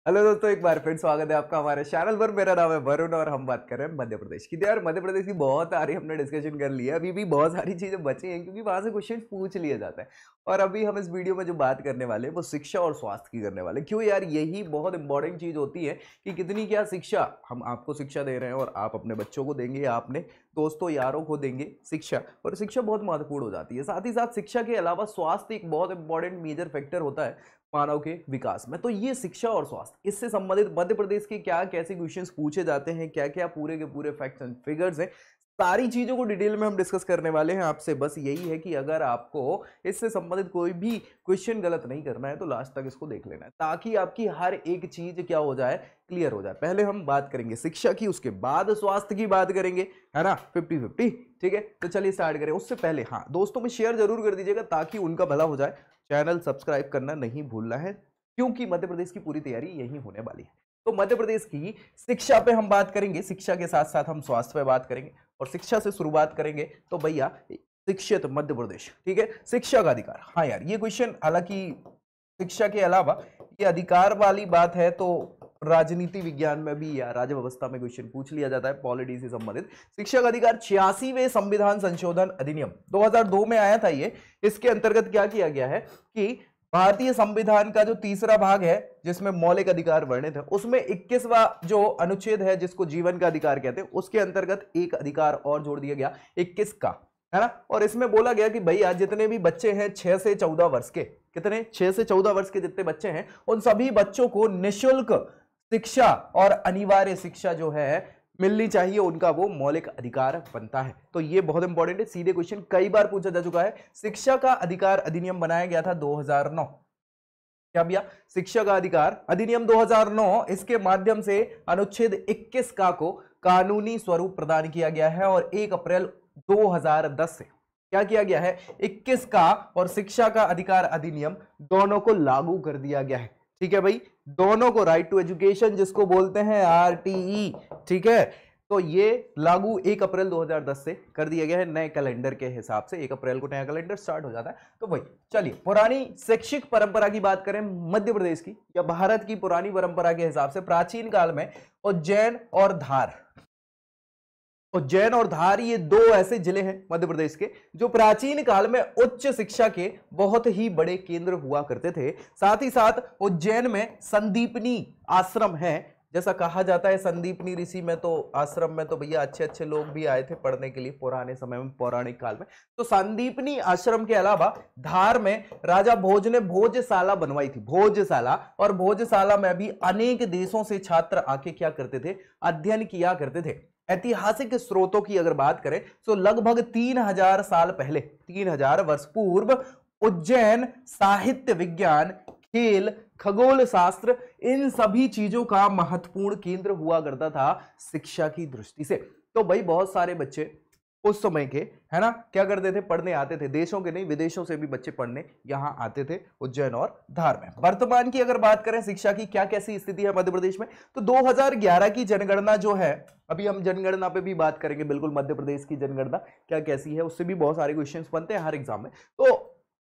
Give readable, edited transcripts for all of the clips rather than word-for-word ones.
Hello दोस्तों, एक बार फिर स्वागत है आपका हमारे चैनल पर। मेरा नाम है वरुण और हम बात कर रहे हैं मध्य प्रदेश की। तो यार मध्य प्रदेश की बहुत सारी हमने डिस्कशन कर ली है, अभी भी बहुत सारी चीजें बची हैं क्योंकि वहां से क्वेश्चन पूछ लिए जाते हैं। और अभी हम इस वीडियो में जो बात करने वाले हैं वो शिक्षा और स्वास्थ्य की करने वाले हैं। क्यों यार, यही बहुत इंपॉर्टेंट चीज होती है कि कितनी क्या शिक्षा हम आपको शिक्षा दे रहे हैं और आप अपने बच्चों को देंगे या अपने दोस्तों यारों को देंगे शिक्षा। और शिक्षा बहुत महत्वपूर्ण हो जाती है। साथ ही साथ शिक्षा के अलावा स्वास्थ्य एक बहुत इंपॉर्टेंट मेजर फैक्टर होता है मानव के विकास में। तो ये शिक्षा और स्वास्थ्य, इससे संबंधित मध्य प्रदेश के क्या कैसे क्वेश्चंस पूछे जाते हैं, क्या क्या पूरे के पूरे फैक्ट्स एंड फिगर्स हैं, सारी चीजों को डिटेल में हम डिस्कस करने वाले हैं आपसे। बस यही है कि अगर आपको इससे संबंधित कोई भी क्वेश्चन गलत नहीं करना है तो लास्ट तक इसको देख लेना है, ताकि आपकी हर एक चीज क्या हो जाए, क्लियर हो जाए। पहले हम बात करेंगे शिक्षा की, उसके बाद स्वास्थ्य की बात करेंगे, है ना, 50-50। ठीक है, तो चलिए स्टार्ट करें। उससे पहले हाँ, दोस्तों में शेयर जरूर कर दीजिएगा ताकि उनका भला हो जाए। चैनल सब्सक्राइब करना नहीं भूलना है क्योंकि मध्य प्रदेश की पूरी तैयारी यही होने वाली है। तो मध्य प्रदेश की शिक्षा पे हम बात करेंगे, शिक्षा के साथ साथ हम स्वास्थ्य पे बात करेंगे। और शिक्षा से शुरुआत करेंगे तो भैया शिक्षित मध्य प्रदेश। ठीक है, शिक्षा का अधिकार। हाँ यार, ये क्वेश्चन हालांकि शिक्षा के अलावा ये अधिकार वाली बात है तो राजनीति विज्ञान में भी या राज्य व्यवस्था में क्वेश्चन पूछ लिया जाता है पॉलिटी से संबंधित। शिक्षा का अधिकार 86वें संविधान संशोधन अधिनियम 2002 में आया था ये। इसके अंतर्गत क्या किया गया है कि भारतीय संविधान का जो तीसरा भाग है जिसमें मौलिक अधिकार वर्णित है, उसमें 21वां जो अनुच्छेद है जिसको जीवन का अधिकार कहते हैं, उसके अंतर्गत एक अधिकार और जोड़ दिया गया 21 का, है ना। और इसमें बोला गया कि भैया जितने भी बच्चे हैं 6 से 14 वर्ष के, कितने 6 से 14 वर्ष के जितने बच्चे हैं उन सभी बच्चों को निःशुल्क शिक्षा और अनिवार्य शिक्षा जो है मिलनी चाहिए, उनका वो मौलिक अधिकार बनता है। तो ये बहुत इंपॉर्टेंट है, सीधे क्वेश्चन कई बार पूछा जा चुका है। शिक्षा का अधिकार अधिनियम बनाया गया था 2009। क्या भैया, शिक्षा का अधिकार अधिनियम 2009, इसके माध्यम से अनुच्छेद 21 का को कानूनी स्वरूप प्रदान किया गया है और 1 अप्रैल 2010 से क्या किया गया है, 21 का और शिक्षा का अधिकार अधिनियम दोनों को लागू कर दिया गया है। ठीक है भाई, दोनों को, राइट टू एजुकेशन जिसको बोलते हैं आरटीई, ठीक है, तो ये लागू 1 अप्रैल 2010 से कर दिया गया है। नए कैलेंडर के हिसाब से 1 अप्रैल को नया कैलेंडर स्टार्ट हो जाता है। तो भाई चलिए पुरानी शैक्षिक परंपरा की बात करें मध्य प्रदेश की या भारत की पुरानी परंपरा के हिसाब से प्राचीन काल में उज्जैन और धार ये दो ऐसे जिले हैं मध्य प्रदेश के जो प्राचीन काल में उच्च शिक्षा के बहुत ही बड़े केंद्र हुआ करते थे। साथ ही साथ उज्जैन में संदीपनी आश्रम है, जैसा कहा जाता है संदीपनी ऋषि में तो आश्रम में तो भैया अच्छे अच्छे लोग भी आए थे पढ़ने के लिए पुराने समय में, पौराणिक काल में। तो संदीपनी आश्रम के अलावा धार में राजा भोज ने भोजशाला बनवाई थी, भोजशाला, और भोजशाला में भी अनेक देशों से छात्र आके क्या करते थे, अध्ययन किया करते थे। ऐतिहासिक स्रोतों की अगर बात करें तो लगभग 3000 साल पहले, 3000 वर्ष पूर्व उज्जैन साहित्य, विज्ञान, खेल, खगोल शास्त्र, इन सभी चीजों का महत्वपूर्ण केंद्र हुआ करता था शिक्षा की दृष्टि से। तो भाई बहुत सारे बच्चे उस समय के, है ना, क्या करते थे, पढ़ने आते थे। देशों के नहीं, विदेशों से भी बच्चे पढ़ने यहां आते थे उज्जैन और धार में। वर्तमान की अगर बात करें शिक्षा की क्या कैसी स्थिति है मध्य प्रदेश में, तो 2011 की जनगणना जो है, अभी हम जनगणना पे भी बात करेंगे, बिल्कुल मध्य प्रदेश की जनगणना क्या कैसी है, उससे भी बहुत सारे क्वेश्चंस बनते हैं हर एग्जाम में। तो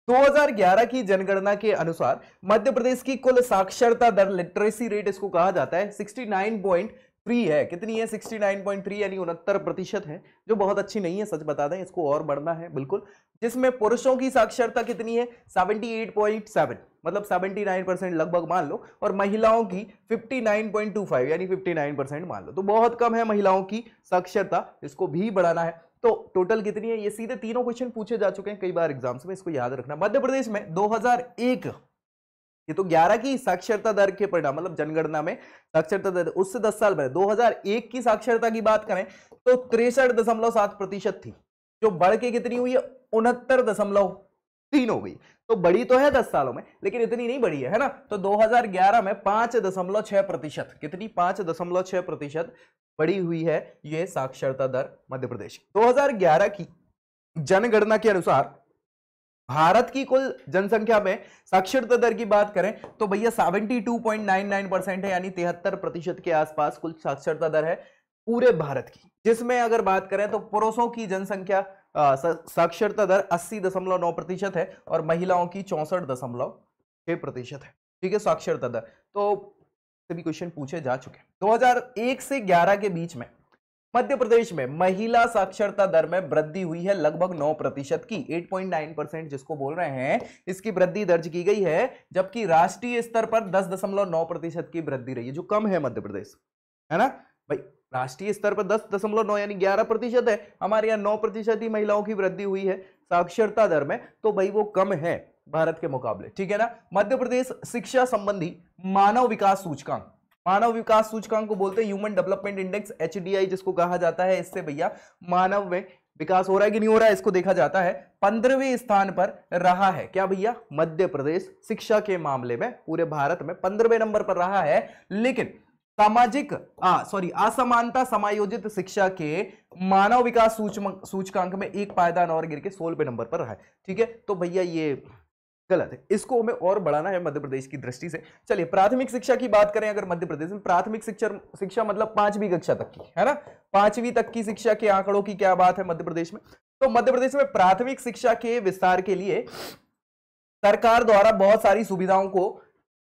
2011 की जनगणना के अनुसार मध्य प्रदेश की कुल साक्षरता दर, लिटरेसी रेट इसको कहा जाता है, 69.3 है। कितनी है, 69.3 यानी 69% है, जो बहुत अच्छी नहीं है, सच बता दें, इसको और बढ़ना है बिल्कुल। जिसमें पुरुषों की साक्षरता कितनी है, 78.7, मतलब 79% लगभग मान लो, और महिलाओं की 59.25 यानी 59% मान लो। तो बहुत कम है महिलाओं की साक्षरता, इसको भी बढ़ाना है। तो टोटल कितनी है, ये सीधे तीनों क्वेश्चन पूछे जा चुके हैं कई बार एग्जाम्स में, इसको याद रखना। मध्य प्रदेश में 2001, ये तो 11 की साक्षरता दर के परिणाम, मतलब जनगणना में साक्षरता दर उससे 10 साल पहले 2001 की साक्षरता की बात करें तो 63.7% थी, जो बढ़ के कितनी हुई है, 69.3 हो गई। तो बड़ी तो है 10 सालों में, लेकिन इतनी नहीं बढ़ी है ना। तो 2011 में 5.6%, कितनी, 5.6% बढ़ी हुई है ये साक्षरता दर मध्य प्रदेश। 2011 की जनगणना के अनुसार भारत की कुल जनसंख्या में साक्षरता दर की बात करें तो भैया 72.99% है, यानी 73% के आसपास कुल साक्षरता दर है पूरे भारत की। जिसमें अगर बात करें तो पुरुषों की जनसंख्या साक्षरता दर 80.9% है और महिलाओं की 64.6% है। ठीक है, साक्षरता दर। तो से भी क्वेश्चन पूछे जा चुके हैं। 2001 से 11 के बीच में मध्य प्रदेश में महिला साक्षरता दर में वृद्धि हुई है लगभग 9% की, 8.9% जिसको बोल रहे हैं, इसकी वृद्धि दर्ज की गई है, जबकि राष्ट्रीय स्तर पर 10.9% की वृद्धि रही है, जो कम है मध्य प्रदेश, है ना भाई। राष्ट्रीय स्तर पर 10.9 यानी 11% है, हमारे यहाँ 9% ही महिलाओं की वृद्धि हुई है साक्षरता दर में, तो भाई वो कम है भारत के मुकाबले, ठीक है ना। मध्य प्रदेश शिक्षा संबंधी मानव विकास सूचकांक, मानव विकास सूचकांक को बोलते हैं ह्यूमन डेवलपमेंट इंडेक्स, HDI जिसको कहा जाता है, इससे भैया मानव में विकास हो रहा है कि नहीं हो रहा है इसको देखा जाता है। 15वें स्थान पर रहा है क्या भैया, मध्य प्रदेश शिक्षा के मामले में पूरे भारत में 15वें नंबर पर रहा है। लेकिन सामाजिक असमानता समायोजित शिक्षा के मानव विकास सूचकांक में एक पायदान और गिर के 16वें नंबर पर रहा है, ठीक है। तो भैया ये गलत है, इसको हमें और बढ़ाना है मध्य प्रदेश की दृष्टि से। चलिए प्राथमिक शिक्षा की बात करें, अगर मध्य प्रदेश में प्राथमिक शिक्षा मतलब 5वीं कक्षा तक की, है ना, 5वीं तक की शिक्षा के आंकड़ों की क्या बात है मध्य प्रदेश में। तो मध्य प्रदेश में प्राथमिक शिक्षा के विस्तार के लिए सरकार द्वारा बहुत सारी सुविधाओं को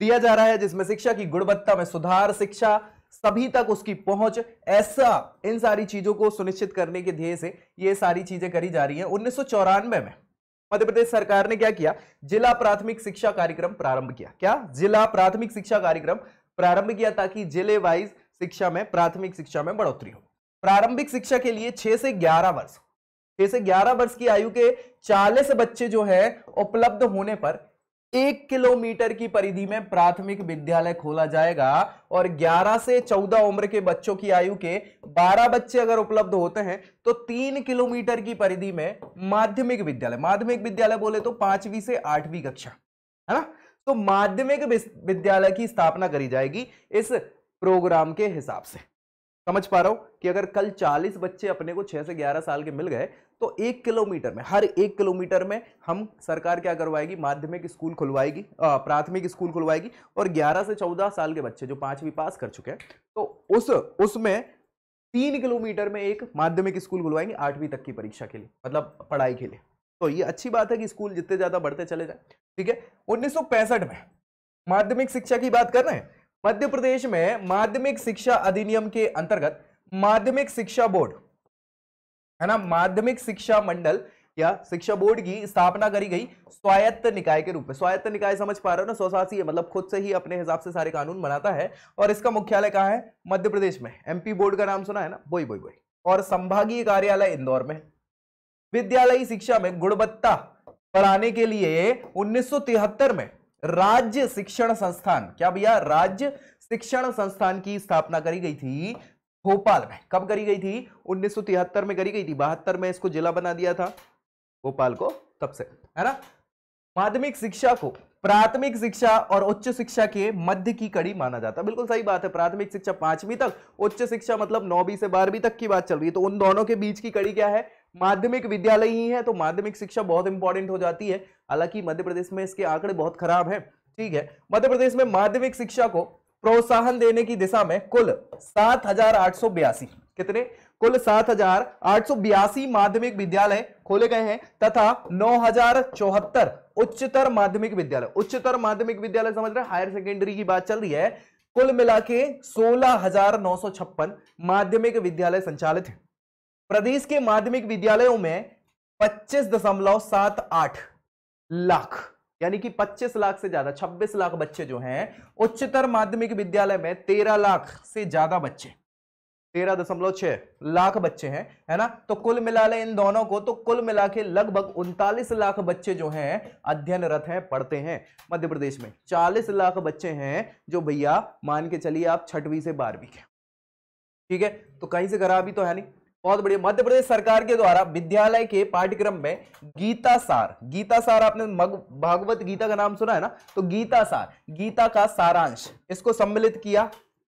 दिया जा रहा है, जिसमें शिक्षा की गुणवत्ता में सुधार, शिक्षा सभी तक उसकी पहुंच, ऐसा इन सारी चीजों को सुनिश्चित करने के ध्येय से ये सारी चीजें करी जा रही हैं। 1994 में मध्य प्रदेश सरकार ने क्या किया, जिला प्राथमिक शिक्षा कार्यक्रम प्रारंभ किया। क्या, जिला प्राथमिक शिक्षा कार्यक्रम प्रारंभ किया, ताकि जिले वाइज शिक्षा में, प्राथमिक शिक्षा में बढ़ोतरी हो। प्रारंभिक शिक्षा के लिए 6 से 11 वर्ष की आयु के 40 बच्चे जो है उपलब्ध होने पर 1 किलोमीटर की परिधि में प्राथमिक विद्यालय खोला जाएगा, और 11 से 14 उम्र के बच्चों की आयु के 12 बच्चे अगर उपलब्ध होते हैं तो 3 किलोमीटर की परिधि में माध्यमिक विद्यालय बोले तो 5वीं से 8वीं कक्षा, है ना। तो माध्यमिक विद्यालय की स्थापना करी जाएगी इस प्रोग्राम के हिसाब से। समझ पा रहा हूं कि अगर कल 40 बच्चे अपने को 6 से 11 साल के मिल गए तो 1 किलोमीटर में, हर 1 किलोमीटर में हम सरकार क्या करवाएगी, माध्यमिक स्कूल खुलवाएगी, प्राथमिक स्कूल खुलवाएगी, और 11 से 14 साल के बच्चे जो 5वीं पास कर चुके हैं तो उसमें 3 किलोमीटर में एक माध्यमिक स्कूल खुलवाएंगे 8वीं तक की परीक्षा के लिए, मतलब पढ़ाई के लिए। तो ये अच्छी बात है कि स्कूल जितने ज्यादा बढ़ते चले जाए, ठीक है। 1965 में माध्यमिक शिक्षा की बात कर रहे हैं, मध्य प्रदेश में माध्यमिक शिक्षा अधिनियम के अंतर्गत माध्यमिक शिक्षा बोर्ड, है ना, माध्यमिक शिक्षा मंडल या शिक्षा बोर्ड की स्थापना करी गई स्वायत्त निकाय के रूप में। स्वायत्त निकाय समझ पा रहे हो ना, स्वशासी है, मतलब खुद से ही अपने हिसाब से सारे कानून बनाता है, और इसका मुख्यालय कहां है, मध्य प्रदेश में। MP बोर्ड का नाम सुना है ना, वही, और संभागीय कार्यालय इंदौर में। विद्यालयी शिक्षा में गुणवत्ता बढ़ाने के लिए 1973 में राज्य शिक्षण संस्थान, क्या भैया, राज्य शिक्षण संस्थान की स्थापना करी गई थी भोपाल में। कब करी गई थी, 1973 में करी गई थी, 72 में इसको जिला बना दिया था भोपाल को, तब से, है ना। माध्यमिक शिक्षा को प्राथमिक शिक्षा और उच्च शिक्षा के मध्य की कड़ी माना जाता है। बिल्कुल सही बात है, प्राथमिक शिक्षा 5वीं तक, उच्च शिक्षा मतलब 9वीं से 12वीं तक की बात चल रही है, तो उन दोनों के बीच की कड़ी क्या है, माध्यमिक विद्यालय ही है। तो माध्यमिक शिक्षा बहुत इंपॉर्टेंट हो जाती है। हालांकि मध्य प्रदेश में इसके आंकड़े बहुत खराब हैं, ठीक है। मध्य प्रदेश में माध्यमिक शिक्षा को प्रोत्साहन देने की दिशा में कुल 7,882, कितने, कुल 7,882 माध्यमिक विद्यालय खोले गए हैं, तथा 9,074 उच्चतर माध्यमिक विद्यालय। उच्चतर माध्यमिक विद्यालय समझ रहे हैं, हायर सेकेंडरी की बात चल रही है। कुल मिला के 16,956 माध्यमिक विद्यालय संचालित है। प्रदेश के माध्यमिक विद्यालयों में 25.78 लाख, यानी कि 25 लाख से ज्यादा, 26 लाख बच्चे जो हैं उच्चतर माध्यमिक विद्यालय में, 13 लाख से ज्यादा बच्चे, 13.6 लाख बच्चे हैं, है ना। तो कुल मिला ले इन दोनों को, तो कुल मिला के लगभग 39 लाख बच्चे जो हैं अध्ययनरत हैं, पढ़ते हैं मध्य प्रदेश में। 40 लाख बच्चे हैं जो भैया मान के चलिए आप 6वीं से 12वीं के, ठीक है। तो कहीं से खराबी तो है नहीं, बहुत बढ़िया। मध्य प्रदेश सरकार के द्वारा विद्यालय के पाठ्यक्रम में गीता सार, आपने भागवत गीता का नाम सुना है ना, तो गीता सार, गीता का सारांश, इसको सम्मिलित किया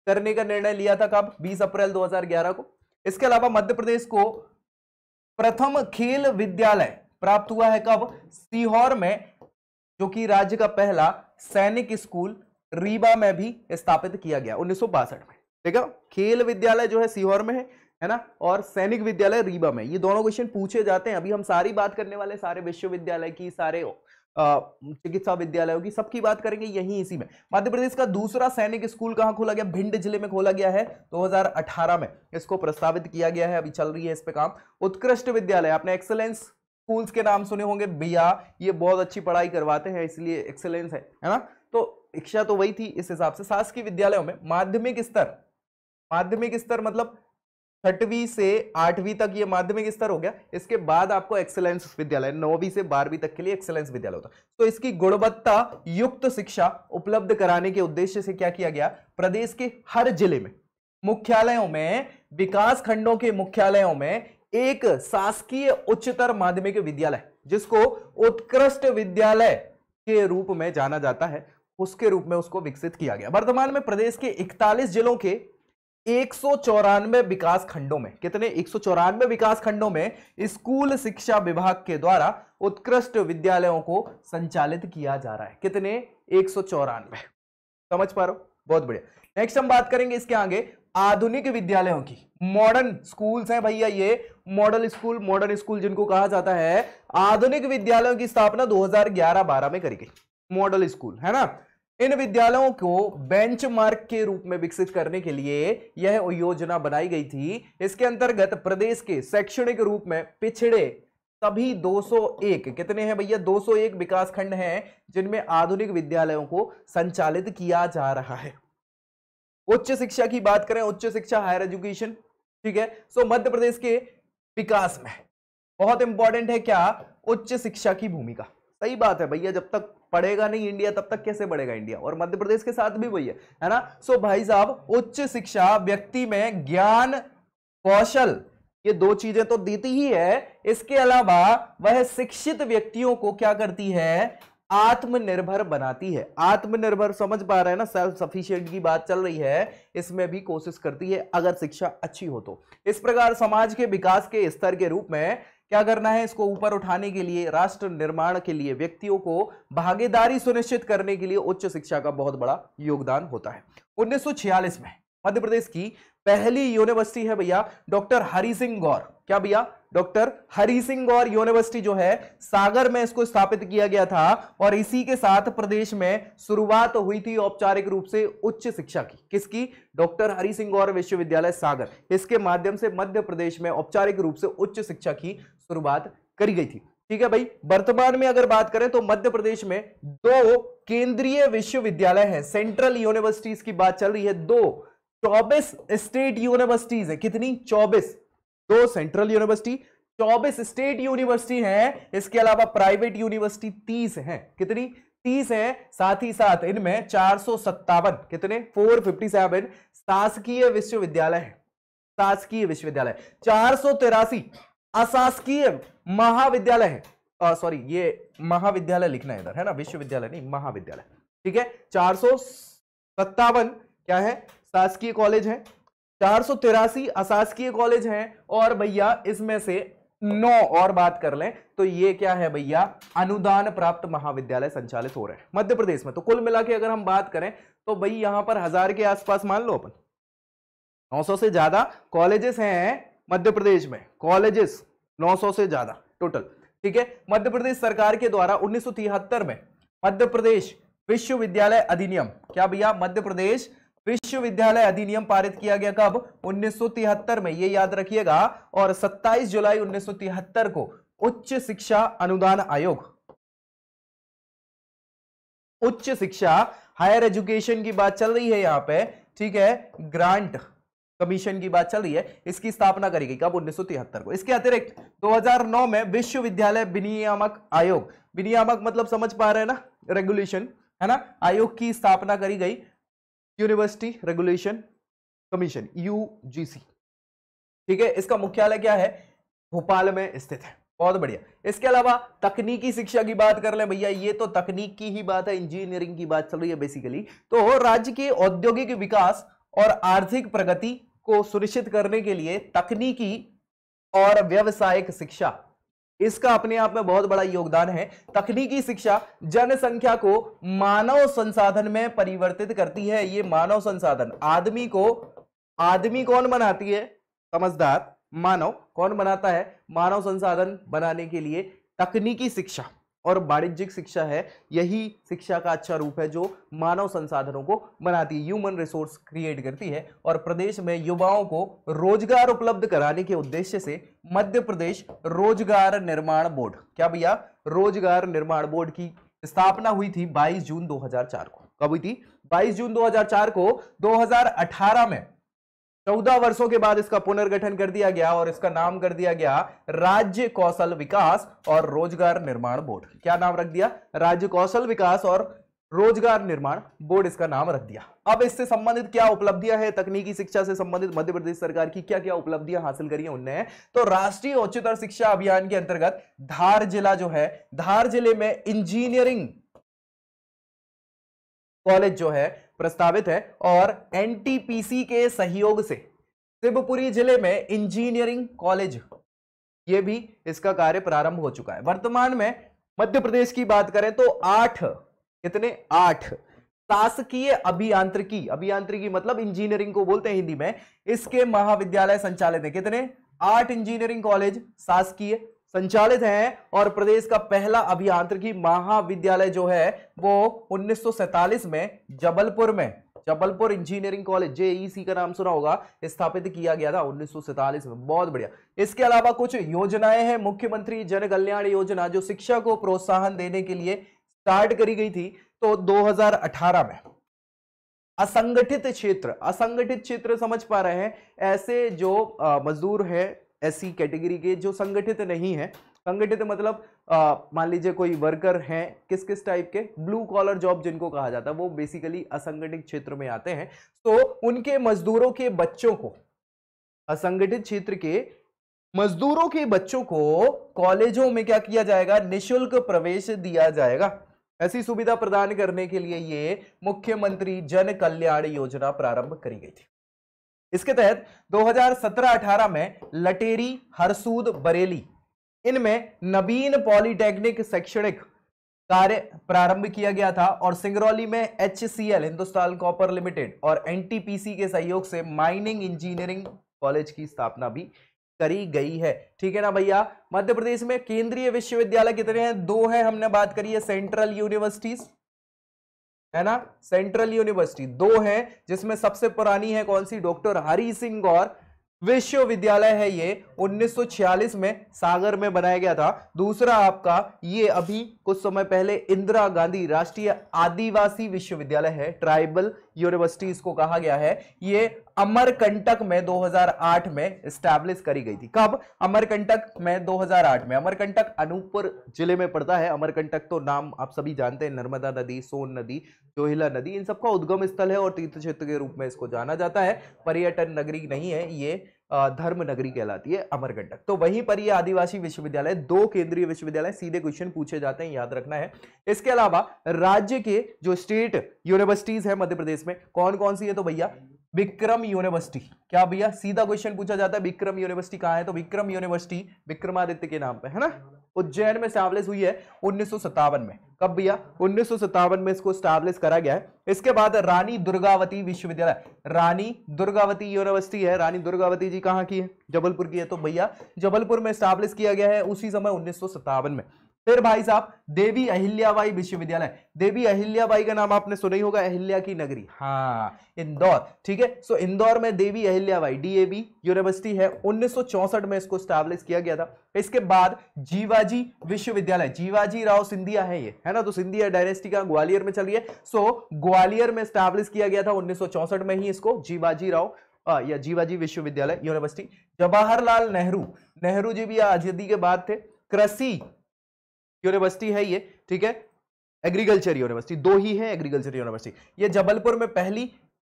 करने का निर्णय लिया था कब, 20 अप्रैल 2011 को। इसके अलावा मध्य प्रदेश को प्रथम खेल विद्यालय प्राप्त हुआ है कब, सीहोर में, जो कि राज्य का पहला सैनिक स्कूल रीवा में भी स्थापित किया गया 1962 में। ठीक है, खेल विद्यालय जो है सीहोर में है ना, और सैनिक विद्यालय रीवा में। ये दोनों क्वेश्चन पूछे जाते हैं। अभी हम सारी बात करने वाले सारे विश्वविद्यालय की, सारे चिकित्सा विद्यालयों की, सबकी बात करेंगे यहीं इसी में। मध्य प्रदेश का दूसरा सैनिक स्कूल कहां खोला गया? भिंड जिले में खोला गया है 2018 में, इसको प्रस्तावित किया गया है, अभी चल रही है इस पे काम। उत्कृष्ट विद्यालय, आपने एक्सेलेंस स्कूल्स के नाम सुने होंगे भैया, ये बहुत अच्छी पढ़ाई करवाते हैं इसलिए एक्सेलेंस है ना, तो इच्छा तो वही थी इस हिसाब से। शासकीय विद्यालयों में माध्यमिक स्तर मतलब 6वीं से 8वीं तक ये माध्यमिक स्तर हो गया, इसके बाद आपको एक्सेलेंस विद्यालय 9वीं से 12वीं तक के लिए एक्सेलेंस विद्यालय होता है। तो इसकी गुणवत्ता युक्त शिक्षा उपलब्ध कराने के उद्देश्य से क्या किया गया? प्रदेश के हर जिले में मुख्यालयों में, विकास खंडों के मुख्यालयों में एक शासकीय उच्चतर माध्यमिक विद्यालय, जिसको उत्कृष्ट विद्यालय के रूप में जाना जाता है, उसके रूप में उसको विकसित किया गया। वर्तमान में प्रदेश के 41 जिलों के 194 विकास खंडों में, कितने? 194 विकास खंडों में स्कूल शिक्षा विभाग के द्वारा उत्कृष्ट विद्यालयों को संचालित किया जा रहा है। कितने? 194। समझ पा रहे हो? बहुत बढ़िया। नेक्स्ट हम बात करेंगे इसके आगे आधुनिक विद्यालयों की। मॉडर्न स्कूल्स हैं भैया, ये मॉडल स्कूल जिनको कहा जाता है। आधुनिक विद्यालयों की स्थापना 2011-12 में करी गई, मॉडल स्कूल है ना। इन विद्यालयों को बेंचमार्क के रूप में विकसित करने के लिए यह योजना बनाई गई थी। इसके अंतर्गत प्रदेश के शैक्षणिक रूप में पिछड़े सभी 201, कितने हैं भैया? 201 विकास खंड हैं जिनमें आधुनिक विद्यालयों को संचालित किया जा रहा है। उच्च शिक्षा की बात करें, उच्च शिक्षा हायर एजुकेशन, ठीक है। सो मध्य प्रदेश के विकास में बहुत इंपॉर्टेंट है क्या? उच्च शिक्षा की भूमिका। सही बात है भैया, जब तक पढ़ेगा नहीं इंडिया तब तक कैसे बढ़ेगा इंडिया, और मध्य प्रदेश के साथ भी वही है ना। सो भाई साहब, उच्च शिक्षा व्यक्ति में ज्ञान, कौशल, ये दो चीजें तो देती ही है, इसके अलावा वह शिक्षित व्यक्तियों को क्या करती है? आत्मनिर्भर बनाती है। आत्मनिर्भर, समझ पा रहे हैं ना, सेल्फ सफिशिएंट की बात चल रही है, इसमें भी कोशिश करती है अगर शिक्षा अच्छी हो तो। इस प्रकार समाज के विकास के स्तर के रूप में क्या करना है? इसको ऊपर उठाने के लिए, राष्ट्र निर्माण के लिए, व्यक्तियों को भागीदारी सुनिश्चित करने के लिए उच्च शिक्षा का बहुत बड़ा योगदान होता है। 1946 में मध्य प्रदेश की पहली यूनिवर्सिटी है भैया डॉक्टर हरि सिंह गौर। क्या भैया? डॉक्टर हरि सिंह गौर यूनिवर्सिटी जो है सागर में इसको स्थापित किया गया था, और इसी के साथ प्रदेश में शुरुआत हुई थी औपचारिक रूप से उच्च शिक्षा की। किसकी? डॉक्टर हरि सिंह गौर विश्वविद्यालय सागर, इसके माध्यम से मध्य प्रदेश में औपचारिक रूप से उच्च शिक्षा की शुरुआत करी गई थी। ठीक है भाई। वर्तमान में अगर बात करें तो मध्य प्रदेश में 2 केंद्रीय विश्वविद्यालय हैं, सेंट्रल यूनिवर्सिटीज की बात चल रही है। 24 स्टेट यूनिवर्सिटीज है। कितनी? 24। 2 सेंट्रल यूनिवर्सिटी, 24 स्टेट यूनिवर्सिटी हैं। इसके अलावा प्राइवेट यूनिवर्सिटी 30 हैं। कितनी? 30 हैं। साथ ही साथ इनमें 457, कितने? 457 शासकीय विश्वविद्यालय है। शासकीय विश्वविद्यालय, 483 अशासकीय महाविद्यालय है। सॉरी, ये महाविद्यालय लिखना है इधर, है ना, विश्वविद्यालय नहीं, महाविद्यालय। ठीक है। 457 क्या है? शासकीय कॉलेज है, 483 अशासकीय कॉलेज हैं, और भैया इसमें से 9 और बात कर लें तो ये क्या है भैया? अनुदान प्राप्त महाविद्यालय संचालित हो रहे हैं मध्य प्रदेश में। तो कुल मिला के अगर हम बात करें तो भाई यहां पर 1000 के आसपास मान लो अपन, 900 से ज्यादा कॉलेजेस हैं मध्य प्रदेश में। कॉलेजेस 900 से ज्यादा टोटल। ठीक है। मध्य प्रदेश सरकार के द्वारा 1973 में मध्य प्रदेश विश्वविद्यालय अधिनियम, क्या भैया? मध्य प्रदेश विश्वविद्यालय अधिनियम पारित किया गया। कब? 1973 में, ये याद रखिएगा। और 27 जुलाई 1973 को उच्च शिक्षा अनुदान आयोग, उच्च शिक्षा हायर एजुकेशन की बात चल रही है यहां पे, ठीक है, ग्रांट कमीशन की बात चल रही है, इसकी स्थापना करी गई। कब? 1973 को। इसके अतिरिक्त 2009 में विश्वविद्यालय विनियामक आयोग, विनियामक मतलब समझ पा रहे हैं ना, रेगुलेशन, है ना, आयोग की स्थापना करी गई। University regulation commission, UGC. ठीक है। इसका मुख्यालय क्या है? भोपाल में स्थित है। बहुत बढ़िया। इसके अलावा तकनीकी शिक्षा की बात कर ले भैया, ये तो तकनीक की ही बात है, इंजीनियरिंग की बात चल रही है बेसिकली। तो राज्य के औद्योगिक विकास और आर्थिक प्रगति को सुनिश्चित करने के लिए तकनीकी और व्यावसायिक शिक्षा, इसका अपने आप में बहुत बड़ा योगदान है। तकनीकी शिक्षा जनसंख्या को मानव संसाधन में परिवर्तित करती है। ये मानव संसाधन, आदमी को, आदमी कौन बनाती है? समझदार मानव कौन बनाता है? मानव संसाधन बनाने के लिए तकनीकी शिक्षा, और वाणिज्यिक शिक्षा है यही शिक्षा का अच्छा रूप है जो मानव संसाधनों को बनाती है, ह्यूमन रिसोर्स क्रिएट करती है। और प्रदेश में युवाओं को रोजगार उपलब्ध कराने के उद्देश्य से मध्य प्रदेश रोजगार निर्माण बोर्ड, क्या भैया, रोजगार निर्माण बोर्ड की स्थापना हुई थी 22 जून 2004 को। कब हुई थी? 22 जून 2004 को। 2018 में 14 वर्षों के बाद इसका पुनर्गठन कर दिया गया और इसका नाम कर दिया गया राज्य कौशल विकास और रोजगार निर्माण बोर्ड। क्या नाम रख दिया? राज्य कौशल विकास और रोजगार निर्माण बोर्ड इसका नाम रख दिया। अब इससे संबंधित क्या उपलब्धियां हैं, तकनीकी शिक्षा से संबंधित मध्य प्रदेश सरकार की क्या क्या उपलब्धियां हासिल करी हैं उनने, तो राष्ट्रीय उच्चतर शिक्षा अभियान के अंतर्गत धार जिला जो है, धार जिले में इंजीनियरिंग कॉलेज जो है प्रस्तावित है और एनटीपीसी के सहयोग से शिवपुरी जिले में इंजीनियरिंग कॉलेज, ये भी इसका कार्य प्रारंभ हो चुका है। वर्तमान में मध्य प्रदेश की बात करें तो 8, कितने? 8 शासकीय अभियांत्रिकी, अभियांत्रिकी मतलब इंजीनियरिंग को बोलते हैं हिंदी में, इसके महाविद्यालय संचालित है। कितने? 8 इंजीनियरिंग कॉलेज शासकीय संचालित हैं और प्रदेश का पहला अभियांत्रिकी महाविद्यालय जो है वो 1947 में जबलपुर में, जबलपुर इंजीनियरिंग कॉलेज, जेईसी का नाम सुना होगा, स्थापित किया गया था 1947 में। बहुत बढ़िया। इसके अलावा कुछ योजनाएं हैं, मुख्यमंत्री जन कल्याण योजना जो शिक्षा को प्रोत्साहन देने के लिए स्टार्ट करी गई थी। तो 2018 में असंगठित क्षेत्र, असंगठित क्षेत्र समझ पा रहे हैं, ऐसे जो मजदूर है ऐसी कैटेगरी के जो संगठित नहीं है, संगठित मतलब मान लीजिए कोई वर्कर हैं, किस किस टाइप के, ब्लू कॉलर जॉब जिनको कहा जाता है, वो बेसिकली असंगठित क्षेत्र में आते हैं। तो उनके मजदूरों के बच्चों को, असंगठित क्षेत्र के मजदूरों के बच्चों को कॉलेजों में क्या किया जाएगा? निःशुल्क प्रवेश दिया जाएगा। ऐसी सुविधा प्रदान करने के लिए ये मुख्यमंत्री जन कल्याण योजना प्रारंभ करी गई थी। इसके तहत 2017-18 में लटेरी, हरसूद, बरेली, इनमें नवीन पॉलिटेक्निक शैक्षणिक कार्य प्रारंभ किया गया था और सिंगरौली में HCL हिंदुस्तान कॉपर लिमिटेड और एनटीपीसी के सहयोग से माइनिंग इंजीनियरिंग कॉलेज की स्थापना भी करी गई है। ठीक है ना भैया। मध्य प्रदेश में केंद्रीय विश्वविद्यालय कितने हैं? 2 है, हमने बात करी है सेंट्रल यूनिवर्सिटीज, है ना, सेंट्रल यूनिवर्सिटी 2 है, जिसमें सबसे पुरानी है कौन सी? डॉक्टर हरि सिंह गौर विश्वविद्यालय है, ये 1946 में सागर में बनाया गया था। दूसरा आपका ये अभी कुछ समय पहले इंदिरा गांधी राष्ट्रीय आदिवासी विश्वविद्यालय है, ट्राइबल यूनिवर्सिटी इसको कहा गया है, ये अमरकंटक में 2008 में एस्टैब्लिश करी गई थी। कब? अमरकंटक में 2008 में। अमरकंटक अनूपपुर जिले में पड़ता है। अमरकंटक तो नाम आप सभी जानते हैं, नर्मदा नदी, सोन नदी, जोहिला नदी, इन सबका उद्गम स्थल है और तीर्थ क्षेत्र के रूप में इसको जाना जाता है। पर्यटन नगरी नहीं है ये, धर्म नगरी कहलाती है अमरकंटक। तो वहीं पर ये आदिवासी विश्वविद्यालय, 2 केंद्रीय विश्वविद्यालय, सीधे क्वेश्चन पूछे जाते हैं, याद रखना है। इसके अलावा राज्य के जो स्टेट यूनिवर्सिटीज है मध्य प्रदेश में कौन कौन सी है? तो भैया विक्रम यूनिवर्सिटी। क्या भैया? सीधा क्वेश्चन पूछा जाता है विक्रम यूनिवर्सिटी कहां है? तो विक्रम यूनिवर्सिटी विक्रमादित्य के नाम पे है ना, उज्जैन में स्टैब्लिश हुई है 1957 में। कब भैया? 1957 में इसको स्टैब्लिश करा गया है। इसके बाद रानी दुर्गावती विश्वविद्यालय, रानी दुर्गावती यूनिवर्सिटी है। रानी दुर्गावती जी कहाँ की है? जबलपुर की है। तो भैया जबलपुर में स्टैब्लिश किया गया है उसी समय 1957 में। फिर भाई साहब देवी अहिल्याबाई विश्वविद्यालय, देवी अहिल्याबाई का नाम आपने सुना ही होगा, अहिल्या की नगरी, हाँ इंदौर। ठीक है, सो इंदौर में देवी अहिल्याबाई DAV यूनिवर्सिटी है, 1964 में इसको स्टैब्लिश किया गया था। इसके बाद जीवाजी विश्वविद्यालय, जीवाजी राव सिंधिया है ये, है ना, तो सिंधिया डायनेस्टी का ग्वालियर में चल रही है, सो ग्वालियर में स्टैब्लिश किया गया था 1964 में ही इसको, जीवाजी राव या जीवाजी विश्वविद्यालय यूनिवर्सिटी। जवाहरलाल नेहरू, नेहरू जी भी आजादी के बाद थे। कृषि यूनिवर्सिटी है ये, ठीक है, एग्रीकल्चर यूनिवर्सिटी 2 ही है एग्रीकल्चर यूनिवर्सिटी। ये जबलपुर में पहली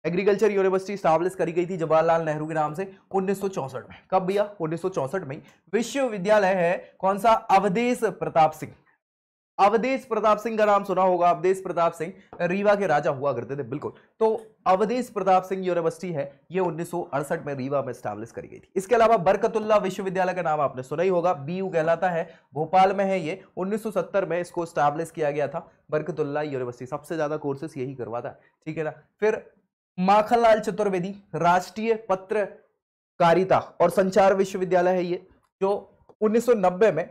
एग्रीकल्चर यूनिवर्सिटी स्टैब्लिश करी गई थी जवाहरलाल नेहरू के नाम से 1964 में। कब भैया? 1964 में। विश्वविद्यालय है कौन सा? अवधेश प्रताप सिंह, अवधेश प्रताप सिंह का नाम सुना होगा। अवधेश प्रताप सिंह रीवा के राजा हुआ करते थे, बिल्कुल। तो अवधेश प्रताप सिंह यूनिवर्सिटी है, ये 1968 में रीवा में स्टैब्लिश करी गई थी। इसके अलावा बरकतुल्ला विश्वविद्यालय का नाम आपने सुना ही होगा, BU कहलाता है, भोपाल में है ये, 1970 में इसको स्टैब्लिश किया गया था। बरकतुल्ला यूनिवर्सिटी सबसे ज्यादा कोर्सेस यही करवाता है, ठीक है ना। फिर माखनलाल चतुर्वेदी राष्ट्रीय पत्रकारिता और संचार विश्वविद्यालय है ये, जो 1990 में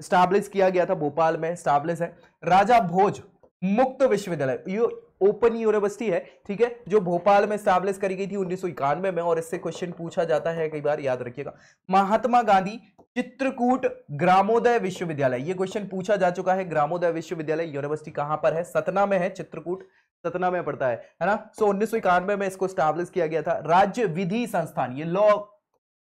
स्टैब्लिश किया गया था, भोपाल में स्टैब्लिश है। राजा भोज मुक्त विश्वविद्यालय, ये ओपन यूनिवर्सिटी है, ठीक है, जो भोपाल में स्टैब्लिश करी गई थी 1991 में, और इससे क्वेश्चन पूछा जाता है कई बार, याद रखिएगा। महात्मा गांधी चित्रकूट ग्रामोदय विश्वविद्यालय, ये क्वेश्चन पूछा जा चुका है। ग्रामोदय विश्वविद्यालय यूनिवर्सिटी कहां पर है? सतना में है, चित्रकूट सतना में पड़ता है ना। सो 1991 में इसको स्टैब्लिश किया गया था। राज्य विधि संस्थान, ये लॉ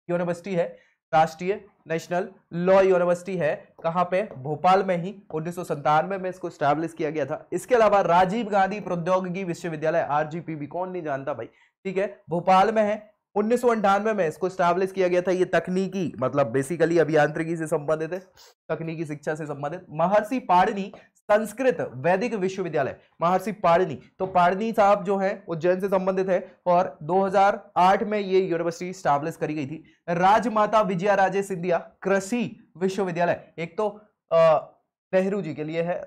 यूनिवर्सिटी है, राष्ट्रीय नेशनल लॉ यूनिवर्सिटी है, कहां पे? भोपाल में ही। 1997 में इसको स्टैब्लिश किया गया था। इसके अलावा राजीव गांधी प्रौद्योगिकी विश्वविद्यालय, आरजीपीवी, कौन नहीं जानता भाई, ठीक है, भोपाल में है। 1998 में इसको स्टैब्लिश किया गया था। ये तकनीकी, मतलब बेसिकली अभियांत्रिकी से संबंधित है, तकनीकी शिक्षा से संबंधित। महर्षि पाणिनि संस्कृत वैदिक विश्वविद्यालय, महर्षि पाणिनि, तो पाणिनि साहब जो हैं उज्जैन से संबंधित है, और 2008 में ये यूनिवर्सिटी स्टैब्लिश करी गई थी। राजमाता विजया राजे सिंधिया कृषि विश्वविद्यालय, एक तो नेहरू जी के लिए है,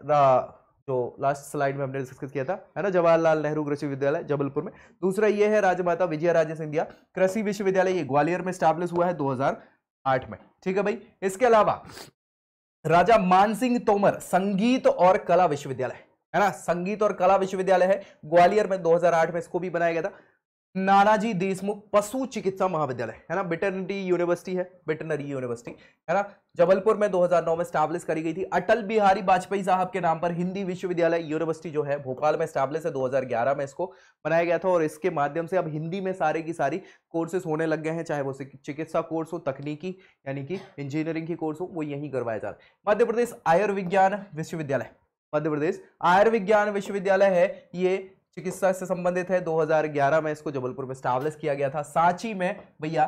जो लास्ट स्लाइड में हमने डिस्कस किया था, है ना, जवाहरलाल नेहरू कृषि विश्वविद्यालय जबलपुर में। दूसरा ये है राजमाता विजया राजे सिंधिया कृषि विश्वविद्यालय, ये ग्वालियर में स्टैब्लिश हुआ है 2008 में, ठीक है भाई। इसके अलावा राजा मानसिंह तोमर संगीत और कला विश्वविद्यालय, है ना, संगीत और कला विश्वविद्यालय है ग्वालियर में, 2008 में इसको भी बनाया गया था। नानाजी देशमुख पशु चिकित्सा महाविद्यालय, है ना, वेटरनरी यूनिवर्सिटी है, वेटरनरी यूनिवर्सिटी, है ना, जबलपुर में 2009 में स्टैब्लिश करी गई थी। अटल बिहारी वाजपेयी साहब के नाम पर हिंदी विश्वविद्यालय यूनिवर्सिटी जो है भोपाल में स्टैब्लिश है, 2011 में इसको बनाया गया था, और इसके माध्यम से अब हिंदी में सारे की सारी कोर्सेज होने लग गए हैं, चाहे वो चिकित्सा कोर्स हो, तकनीकी यानी कि इंजीनियरिंग की कोर्स हो, वो यहीं करवाया जा रहा है। मध्य प्रदेश आयुर्विज्ञान विश्वविद्यालय, मध्य प्रदेश आयुर्विज्ञान विश्वविद्यालय है, ये चिकित्सा से संबंधित है, 2011 में इसको जबलपुर में स्टैब्लिश किया गया था। सांची में भैया,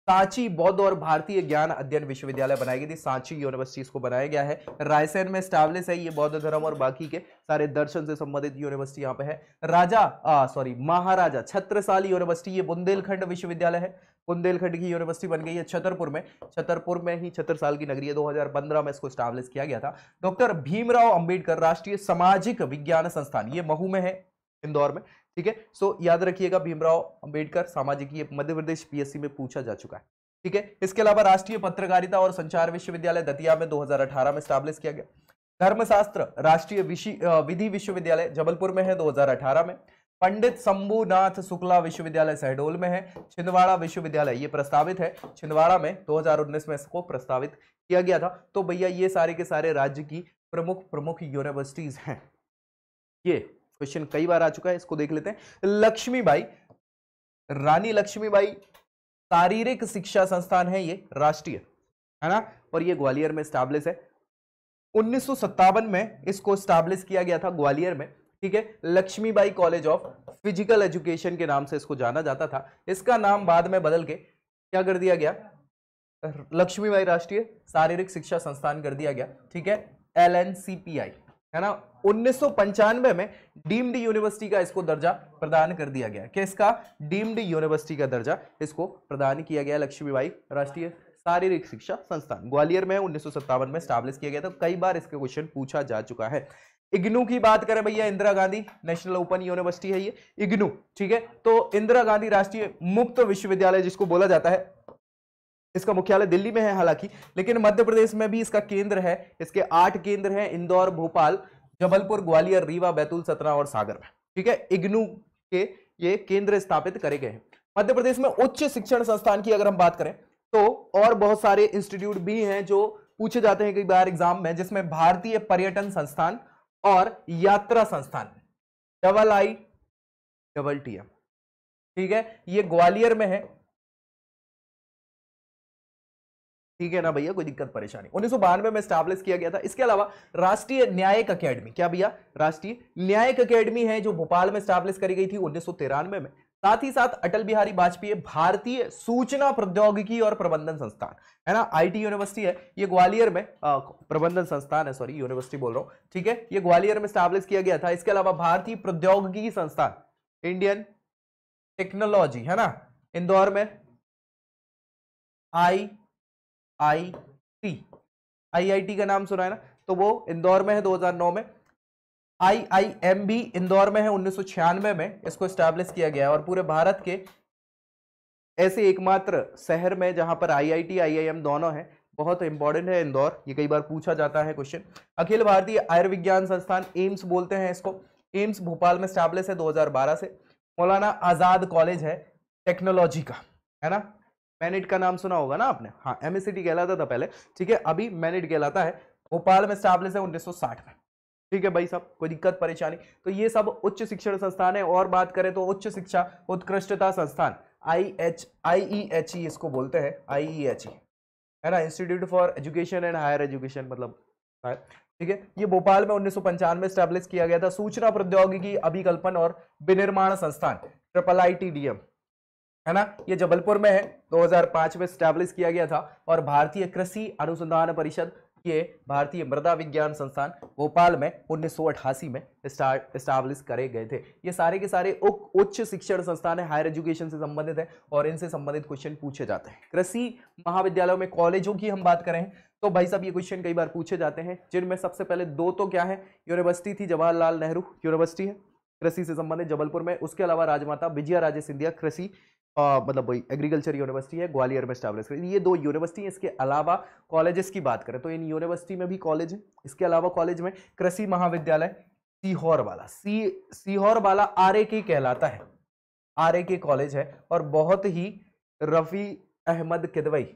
सांची बौद्ध और भारतीय ज्ञान अध्ययन विश्वविद्यालय बनाई गई थी, सांची यूनिवर्सिटी इसको बनाया गया है। रायसेन में स्टैब्लिश है, ये बौद्ध धर्म और बाकी के सारे दर्शन से संबंधित यूनिवर्सिटी यहाँ पे है। महाराजा छत्रसाल यूनिवर्सिटी, ये बुंदेलखंड विश्वविद्यालय है, बुंदेलखंड की यूनिवर्सिटी बन गई है छतरपुर में, छतरपुर में ही छत्रसाल की नगरी है, 2015 में इसको स्टैब्लिश किया गया था। डॉक्टर भीमराव अंबेडकर राष्ट्रीय सामाजिक विज्ञान संस्थान, ये महू में है, इंदौर में, ठीक है। सो याद रखिएगा भीमराव अंबेडकर सामाजिक, ये मध्य प्रदेश पीएससी में पूछा जा चुका है, ठीक है। इसके अलावा राष्ट्रीय पत्रकारिता और संचार विश्वविद्यालय दतिया में 2018 में स्टैब्लिश किया गया। धर्मशास्त्र राष्ट्रीय विधि विश्वविद्यालय जबलपुर में है, 2018 में। पंडित शंभुनाथ शुक्ला विश्वविद्यालय शहडोल में है। छिंदवाड़ा विश्वविद्यालय ये प्रस्तावित है, छिंदवाड़ा में 2019 में इसको प्रस्तावित किया गया था। तो भैया ये सारे के सारे राज्य की प्रमुख यूनिवर्सिटीज हैं। ये क्वेश्चन कई बार आ चुका है, इसको देख लेते हैं। लक्ष्मीबाई, रानी लक्ष्मीबाई शारीरिक शिक्षा संस्थान है, ये राष्ट्रीय, है ना, और ये ग्वालियर में स्टैब्लिश है। 1957 में इसको स्टैब्लिश किया गया था ग्वालियर में, ठीक है। Laxmibai college of physical education के नाम से इसको जाना जाता था। इसका नाम बाद में बदल के क्या कर दिया गया? लक्ष्मीबाई राष्ट्रीय शारीरिक शिक्षा संस्थान कर दिया गया, ठीक है, LNCPI, है ना। 1995 में डीम्ड यूनिवर्सिटी का इसको दर्जा प्रदान कर दिया गया। किसका? डीम्ड यूनिवर्सिटी का दर्जा इसको प्रदान किया गया। लक्ष्मीबाई राष्ट्रीय शारीरिक शिक्षा संस्थान ग्वालियर में 1957 में स्टैब्लिश किया गया था। कई बार इसके क्वेश्चन पूछा जा चुका है। इग्नू की बात करें भैया, Indira Gandhi national open university है ये इग्नू, ठीक है। तो इंदिरा गांधी राष्ट्रीय मुक्त विश्वविद्यालय जिसको बोला जाता है, इसका मुख्यालय दिल्ली में है हालांकि, लेकिन मध्य प्रदेश में भी इसका केंद्र है। इसके 8 केंद्र हैं, इंदौर, भोपाल, जबलपुर, ग्वालियर, रीवा, बैतूल, सतना और सागर में, ठीक है। इग्नू के ये केंद्र स्थापित करे गए हैं। मध्य प्रदेश में उच्च शिक्षण संस्थान की अगर हम बात करें तो और बहुत सारे इंस्टीट्यूट भी हैं जो पूछे जाते हैं कई बार एग्जाम में, जिसमें भारतीय पर्यटन संस्थान और यात्रा संस्थान IITM, ठीक है, ये ग्वालियर में है, ठीक है ना भैया, कोई दिक्कत परेशानी। 1992 में स्टैब्लिश किया गया था। इसके अलावा राष्ट्रीय न्यायिक अकेडमी, क्या भैया? राष्ट्रीय न्यायिक अकेडमी है जो भोपाल में स्टैब्लिश करी गई थी 1993 में। साथ ही साथ अटल बिहारी वाजपेयी भारतीय सूचना प्रौद्योगिकी और प्रबंधन संस्थान, है ना, IT यूनिवर्सिटी है, ये ग्वालियर में प्रबंधन संस्थान है, सॉरी यूनिवर्सिटी बोल रहा हूं, ठीक है, ये ग्वालियर में स्टैब्लिश किया गया था। इसके अलावा भारतीय प्रौद्योगिकी संस्थान इंडियन टेक्नोलॉजी, है ना, इंदौर में। IIT का नाम सुना है ना, तो वो इंदौर में है 2009 में। IIM भी इंदौर में है, 1996 में इसको स्टैब्लिश किया गया। और पूरे भारत के ऐसे एकमात्र शहर में जहां पर IIT IIM दोनों है, बहुत इंपॉर्टेंट है इंदौर, ये कई बार पूछा जाता है क्वेश्चन। अखिल भारतीय आयुर्विज्ञान संस्थान एम्स बोलते हैं इसको, एम्स भोपाल में स्टैब्लिश है 2012 से। मौलाना आजाद कॉलेज है टेक्नोलॉजी का, है ना, मैनिट का नाम सुना होगा ना आपने, हाँ एमएससीटी कहलाता था पहले, ठीक है, अभी मैनिट कहलाता है। भोपाल में स्टैब्लिश है 1960 में, ठीक है भाई साहब, कोई दिक्कत परेशानी? तो ये सब उच्च शिक्षण संस्थान है। और बात करें तो उच्च शिक्षा उत्कृष्टता संस्थान IEHE इसको बोलते हैं, IEHE, है ना, institute for education and higher education, मतलब, ठीक है। ये भोपाल में 1995 में स्टैब्लिश किया गया था। सूचना प्रौद्योगिकी अभिकल्पन और विनिर्माण संस्थान IIITDM, है ना, ये जबलपुर में है, 2005 में स्टैब्लिश किया गया था। और भारतीय कृषि अनुसंधान परिषद, ये भारतीय मृदा विज्ञान संस्थान भोपाल में 1988 में स्टैब्लिश करे गए थे। ये सारे के सारे उच्च शिक्षण संस्थान है, हायर एजुकेशन से संबंधित है और इनसे संबंधित क्वेश्चन पूछे जाते हैं। कृषि महाविद्यालयों में कॉलेजों की हम बात करें तो भाई साहब ये क्वेश्चन कई बार पूछे जाते हैं, जिनमें सबसे पहले दो तो क्या है, यूनिवर्सिटी थी, जवाहरलाल नेहरू यूनिवर्सिटी है कृषि से संबंधित जबलपुर में, उसके अलावा राजमाता विजया राजे सिंधिया कृषि मतलब वही एग्रीकल्चर यूनिवर्सिटी है ग्वालियर में स्टैब्लिश करी। ये दो यूनिवर्सिटी है। इसके अलावा कॉलेजेस की बात करें तो इन यूनिवर्सिटी में भी कॉलेज है। इसके अलावा कॉलेज में कृषि महाविद्यालय सीहोर वाला, सीहोर वाला RAK कहलाता है, RAK कॉलेज है और बहुत ही रफी अहमद किदवई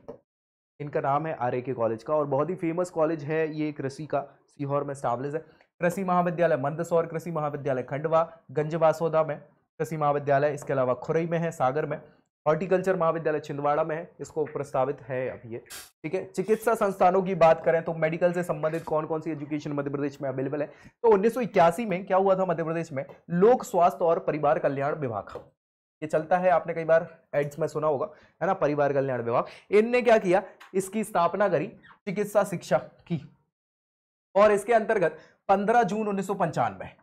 इनका नाम है RAK कॉलेज का, और बहुत ही फेमस कॉलेज है ये कृषि का, सीहोर में स्टैब्लिश है। कृषि महाविद्यालय मंदसौर, कृषि महाविद्यालय खंडवा, गंजबासौदा में कृषि महाविद्यालय, इसके अलावा खुरई में है, सागर में। हॉर्टिकल्चर महाविद्यालय छिंदवाड़ा में है, इसको प्रस्तावित है अभी ये, ठीक है। चिकित्सा संस्थानों की बात करें तो मेडिकल से संबंधित कौन कौन सी एजुकेशन मध्य प्रदेश में अवेलेबल है, तो 1981 में क्या हुआ था मध्य प्रदेश में, लोक स्वास्थ्य और परिवार कल्याण विभाग, ये चलता है, आपने कई बार एड्स में सुना होगा, है ना, परिवार कल्याण विभाग, इनने क्या किया, इसकी स्थापना करी चिकित्सा शिक्षा की। और इसके अंतर्गत 15 जून 1995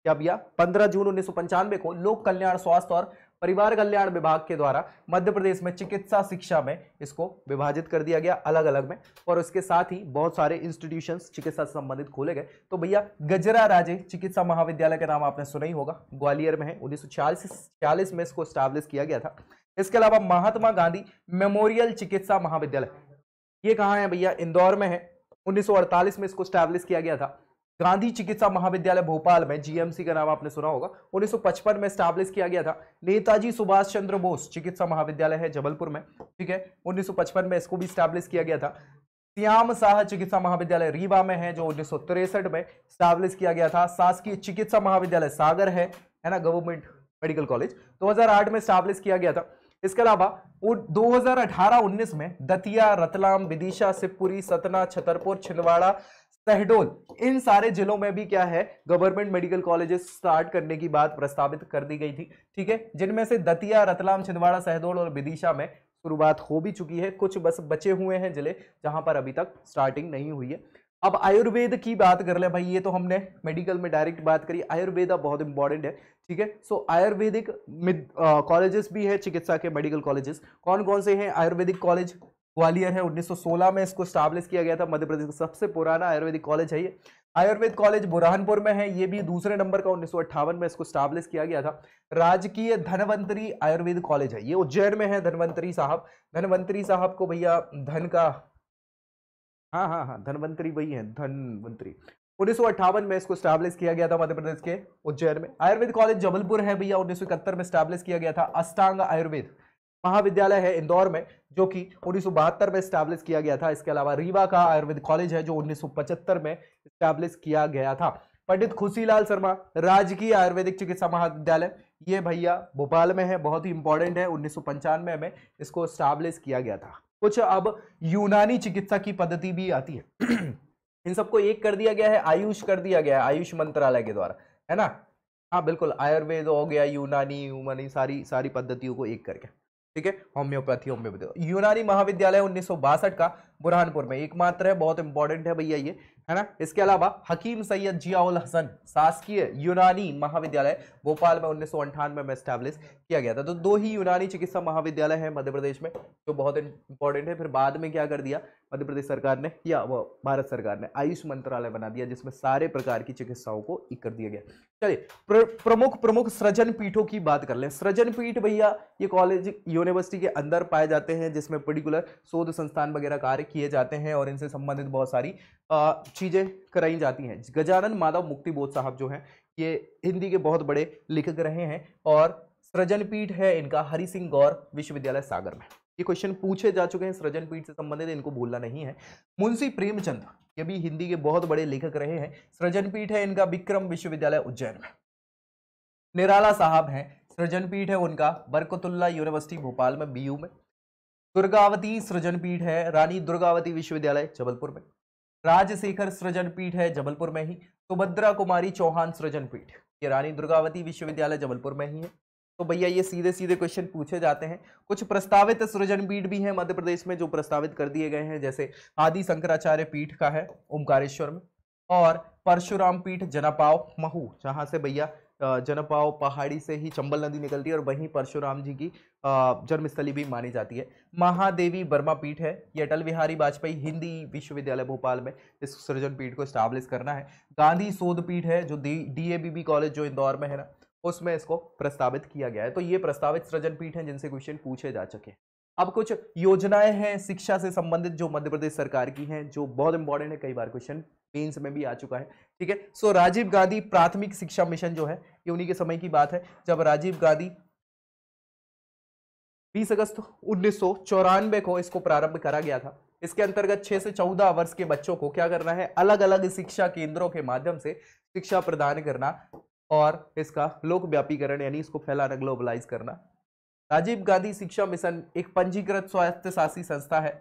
क्या भैया, 15 जून 1995 को लोक कल्याण स्वास्थ्य और परिवार कल्याण विभाग के द्वारा मध्य प्रदेश में चिकित्सा शिक्षा में इसको विभाजित कर दिया गया अलग अलग में, और उसके साथ ही बहुत सारे इंस्टीट्यूशंस चिकित्सा से संबंधित खोले गए। तो भैया गजरा राजे चिकित्सा महाविद्यालय का नाम आपने सुना ही होगा, ग्वालियर में है, 1946 में इसको स्टैब्लिश किया गया था। इसके अलावा महात्मा गांधी मेमोरियल चिकित्सा महाविद्यालय, ये कहाँ है भैया, इंदौर में है, 1948 में इसको स्टैब्लिश किया गया था। गांधी चिकित्सा महाविद्यालय भोपाल में, GMC का नाम आपने सुना होगा, 1955 में स्टैब्लिश किया गया था। नेताजी सुभाष चंद्र बोस चिकित्सा महाविद्यालय है जबलपुर में, ठीक है, 1955 में इसको भी स्टैब्लिश किया गया था। श्याम साह चिकित्सा महाविद्यालय रीवा में है, जो 1963 में स्टैब्लिश किया गया था। शासकीय चिकित्सा महाविद्यालय सागर है ना, गवर्नमेंट मेडिकल कॉलेज, 2008 में स्टैब्लिश किया गया था। इसके अलावा 2018-19 में दतिया, रतलाम, विदिशा, शिवपुरी, सतना, छतरपुर, छिंदवाड़ा, शहडोल, इन सारे जिलों में भी क्या है, गवर्नमेंट मेडिकल कॉलेजेस स्टार्ट करने की बात प्रस्तावित कर दी गई थी, ठीक है, जिनमें से दतिया, रतलाम, छिंदवाड़ा, शहडोल और विदिशा में शुरुआत हो भी चुकी है, कुछ बस बचे हुए हैं जिले जहां पर अभी तक स्टार्टिंग नहीं हुई है। अब आयुर्वेद की बात कर ले भाई, ये तो हमने मेडिकल में डायरेक्ट बात करी, आयुर्वेद बहुत इंपॉर्टेंट है, ठीक है। सो आयुर्वेदिक कॉलेजेस भी है चिकित्सा के, मेडिकल कॉलेजेस कौन कौन से हैं, आयुर्वेदिक कॉलेज ग्वालियर है, 1916 में इसको स्टैब्लिश किया गया था, मध्य प्रदेश का सबसे पुराना आयुर्वेदिक कॉलेज है ये। आयुर्वेद कॉलेज बुरहानपुर में है, ये भी दूसरे नंबर का, 1958 में इसको स्टैब्लिश किया गया था। राजकीय धनवंतरी आयुर्वेद कॉलेज है, ये उज्जैन में है, धनवंतरी साहब को भैया धन का, हाँ धनवंतरी वही है, धनवंतरी, 1958 में इसको स्टैब्लिश किया गया था मध्य प्रदेश के उज्जैन में। आयुर्वेद कॉलेज जबलपुर है भैया, 1971 में स्टैब्लिश किया गया था। अष्टांग आयुर्वेद महाविद्यालय है इंदौर में, जो कि 1972 में स्टैब्लिश किया गया था। इसके अलावा रीवा का आयुर्वेद कॉलेज है, जो 1975 में स्टैब्लिश किया गया था। पंडित खुशीलाल शर्मा राजकीय आयुर्वेदिक चिकित्सा महाविद्यालय, ये भैया भोपाल में है, बहुत ही इंपॉर्टेंट है, 1995 में इसको स्टैब्लिश किया गया था। कुछ अब यूनानी चिकित्सा की पद्धति भी आती है इन सबको एक कर दिया गया है, आयुष कर दिया गया है, आयुष मंत्रालय के द्वारा, है ना, हाँ बिल्कुल, आयुर्वेद हो गया, यूनानी सारी पद्धतियों को एक करके, ठीक है। होम्योपैथी यूनानी महाविद्यालय 1962 का बुरहानपुर में एकमात्र है, बहुत इंपॉर्टेंट है भैया ये, है ना। इसके अलावा हकीम सैयद जियाउल हसन शासकीय यूनानी महाविद्यालय भोपाल में 1998 में स्टैब्लिश किया गया था। तो दो ही यूनानी चिकित्सा महाविद्यालय है मध्य प्रदेश में, जो बहुत इंपॉर्टेंट है। फिर बाद में क्या कर दिया मध्य प्रदेश सरकार ने, या वो भारत सरकार ने आयुष मंत्रालय बना दिया, जिसमें सारे प्रकार की चिकित्साओं को एक कर दिया गया। चलिए प्रमुख सृजन पीठों की बात कर लें। सृजन पीठ भैया ये कॉलेज यूनिवर्सिटी के अंदर पाए जाते हैं, जिसमें पर्टिकुलर शोध संस्थान वगैरह कार्य किए जाते हैं और इनसे संबंधित बहुत सारी चीजें कराई जाती हैं। गजानन माधव मुक्ति बोध साहब जो हैं ये हिंदी के बहुत बड़े लेखक रहे हैं और सृजन पीठ है इनका हरि सिंह गौर विश्वविद्यालय सागर में। ये क्वेश्चन पूछे जा चुके हैं सृजन पीठ से संबंधित, इनको भूलना नहीं है। मुंशी प्रेमचंद ये भी हिंदी के बहुत बड़े लेखक रहे हैं, सृजन पीठ है इनका विक्रम विश्वविद्यालय उज्जैन में। निराला साहब हैं, सृजन पीठ है उनका बरकतुल्ला यूनिवर्सिटी भोपाल में बीयू में। दुर्गावती सृजन पीठ है रानी दुर्गावती विश्वविद्यालय जबलपुर में। राजशेखर सृजन पीठ है जबलपुर में ही। सुभद्रा कुमारी चौहान सृजन पीठ ये रानी दुर्गावती विश्वविद्यालय जबलपुर में ही है। तो भैया ये सीधे सीधे क्वेश्चन पूछे जाते हैं। कुछ प्रस्तावित सृजन पीठ भी हैं मध्य प्रदेश में जो प्रस्तावित कर दिए गए हैं, जैसे आदि शंकराचार्य पीठ का है ओमकारेश्वर में, और परशुराम पीठ जनापाव महू, जहां से भैया जनापाव पहाड़ी से ही चंबल नदी निकलती है और वहीं परशुराम जी की जन्मस्थली भी मानी जाती है। महादेवी वर्मा पीठ है, ये अटल बिहारी वाजपेयी हिंदी विश्वविद्यालय भोपाल में इस सृजन पीठ को स्टैब्लिश करना है। गांधी शोध पीठ है जो DABB कॉलेज जो इंदौर में है ना, उसमें इसको प्रस्तावित किया गया है। तो ये प्रस्तावित सृजन पीठ हैं जिनसे क्वेश्चन पूछे जा चुके हैं। अब कुछ योजनाएं हैं शिक्षा से संबंधित जो मध्य प्रदेश सरकार की हैं, जो बहुत इंपॉर्टेंट है, कई बार क्वेश्चन मेंस में भी आ चुका है। ठीक है, सो राजीव गांधी प्राथमिक शिक्षा मिशन जो है ये उन्हीं के समय की बात है जब राजीव गांधी 20 अगस्त 1994 को इसको प्रारंभ करा गया था। इसके अंतर्गत 6 से 14 वर्ष के बच्चों को क्या करना है, अलग अलग शिक्षा केंद्रों के माध्यम से शिक्षा प्रदान करना और इसका लोकव्यापीकरण यानी इसको फैलाना, ग्लोबलाइज करना। राजीव गांधी शिक्षा मिशन एक पंजीकृत स्वायत्तशासी संस्था है।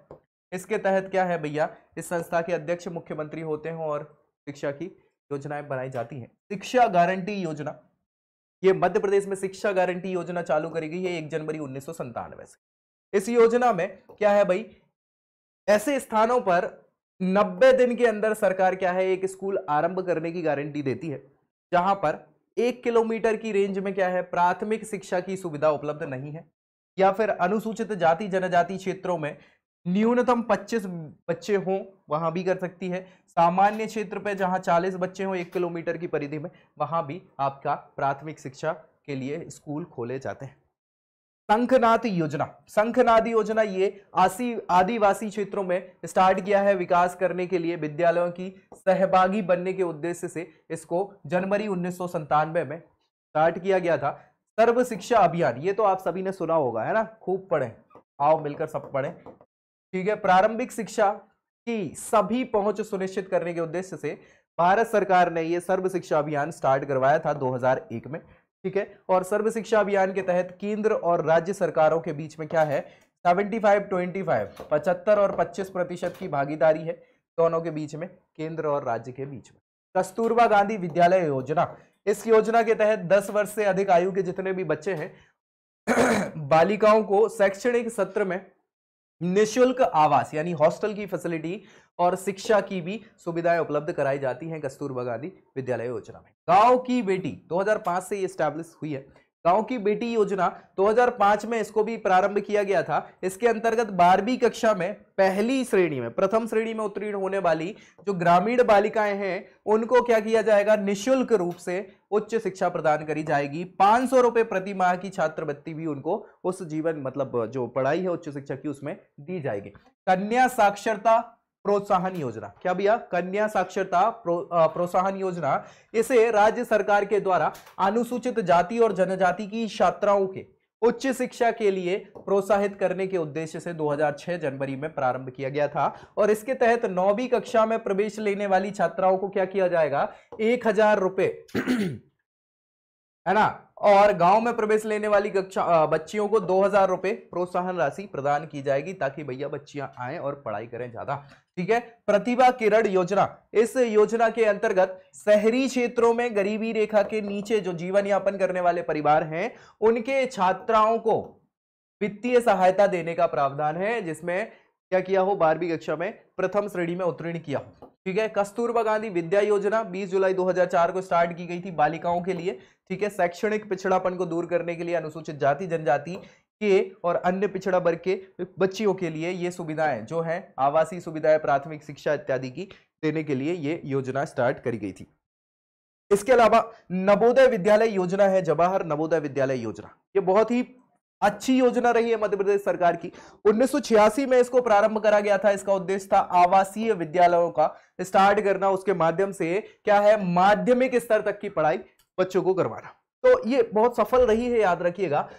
इसके तहत क्या है भैया, इस संस्था के अध्यक्ष मुख्यमंत्री होते हैं और शिक्षा की योजनाएं बनाई जाती हैं। शिक्षा गारंटी योजना, ये मध्य प्रदेश में शिक्षा गारंटी योजना चालू करी गई है 1 जनवरी 1997 से। इस योजना में क्या है भाई, ऐसे स्थानों पर 90 दिन के अंदर सरकार क्या है एक स्कूल आरंभ करने की गारंटी देती है जहां पर 1 किलोमीटर की रेंज में क्या है प्राथमिक शिक्षा की सुविधा उपलब्ध नहीं है, या फिर अनुसूचित जाति जनजाति क्षेत्रों में न्यूनतम 25 बच्चे हों वहां भी कर सकती है। सामान्य क्षेत्र पे जहां 40 बच्चे हों 1 किलोमीटर की परिधि में, वहां भी आपका प्राथमिक शिक्षा के लिए स्कूल खोले जाते हैं। शंखनाद योजना, शंखनाद योजना ये आदिवासी क्षेत्रों में स्टार्ट किया है विकास करने के लिए, विद्यालयों की सहभागी बनने के उद्देश्य से इसको जनवरी 1997 में स्टार्ट किया गया था। सर्व शिक्षा अभियान, ये तो आप सभी ने सुना होगा है ना, खूब पढ़ें, आओ मिलकर सब पढ़ें। ठीक है, प्रारंभिक शिक्षा की सभी पहुंच सुनिश्चित करने के उद्देश्य से भारत सरकार ने ये सर्व शिक्षा अभियान स्टार्ट करवाया था 2001 में। ठीक है, और सर्व शिक्षा अभियान के तहत केंद्र और राज्य सरकारों के बीच में क्या है 75-25 75 और 25% की भागीदारी है दोनों के बीच में, केंद्र और राज्य के बीच में। कस्तूरबा गांधी विद्यालय योजना, इस योजना के तहत 10 वर्ष से अधिक आयु के जितने भी बच्चे हैं बालिकाओं को शैक्षणिक सत्र में निःशुल्क आवास यानी हॉस्टल की फैसिलिटी और शिक्षा की भी सुविधाएं उपलब्ध कराई जाती हैं कस्तूरबा गांधी विद्यालय योजना में। गांव की बेटी 2005 से ये स्टैब्लिश हुई है। गांव की बेटी योजना 2005 में इसको भी प्रारंभ किया गया था। इसके अंतर्गत 12वीं कक्षा में पहली श्रेणी में प्रथम श्रेणी में उत्तीर्ण होने वाली जो ग्रामीण बालिकाएं हैं उनको क्या किया जाएगा, निःशुल्क रूप से उच्च शिक्षा प्रदान करी जाएगी। 500 रुपए प्रति माह की छात्रवृत्ति भी उनको उस जीवन मतलब जो पढ़ाई है उच्च शिक्षा की उसमें दी जाएगी। कन्या साक्षरता प्रोत्साहन योजना, क्या भैया, कन्या साक्षरता प्रोत्साहन योजना, इसे राज्य सरकार के द्वारा अनुसूचित जाति और जनजाति की छात्राओं के उच्च शिक्षा के लिए प्रोत्साहित करने के उद्देश्य से 2006 जनवरी में प्रारंभ किया गया था। और इसके तहत 9वीं कक्षा में प्रवेश लेने वाली छात्राओं को क्या किया जाएगा, 1000 रुपए है ना, और गांव में प्रवेश लेने वाली कक्षा बच्चियों को 2000 रुपए प्रोत्साहन राशि प्रदान की जाएगी ताकि भैया बच्चियां आए और पढ़ाई करें ज्यादा। ठीक है, प्रतिभा किरण योजना, इस योजना के अंतर्गत शहरी क्षेत्रों में गरीबी रेखा के नीचे जो जीवन यापन करने वाले परिवार हैं उनके छात्राओं को वित्तीय सहायता देने का प्रावधान है, जिसमें क्या किया हो, 12वीं कक्षा में प्रथम श्रेणी में उत्तीर्ण किया हो। ठीक है, कस्तूरबा गांधी विद्या योजना 20 जुलाई 2004 को स्टार्ट की गई थी बालिकाओं के लिए। ठीक है, शैक्षणिक पिछड़ापन को दूर करने के लिए अनुसूचित जाति जनजाति के और अन्य पिछड़ा वर्ग के बच्चियों के लिए ये सुविधाएं जो हैं आवासीय सुविधाएं, प्राथमिक शिक्षा इत्यादि की देने के लिए ये योजना स्टार्ट करी गई थी। इसके अलावा नवोदय विद्यालय योजना है, जवाहर नवोदय विद्यालय योजना, ये बहुत ही अच्छी योजना रही है मध्य प्रदेश सरकार की। 1986 में इसको प्रारंभ करा गया था। इसका उद्देश्य था आवासीय विद्यालयों का स्टार्ट करना, उसके माध्यम से क्या है, माध्यमिक स्तर तक की पढ़ाई बच्चों को करवाना। तो ये बहुत सफल रही है, याद रखिएगा।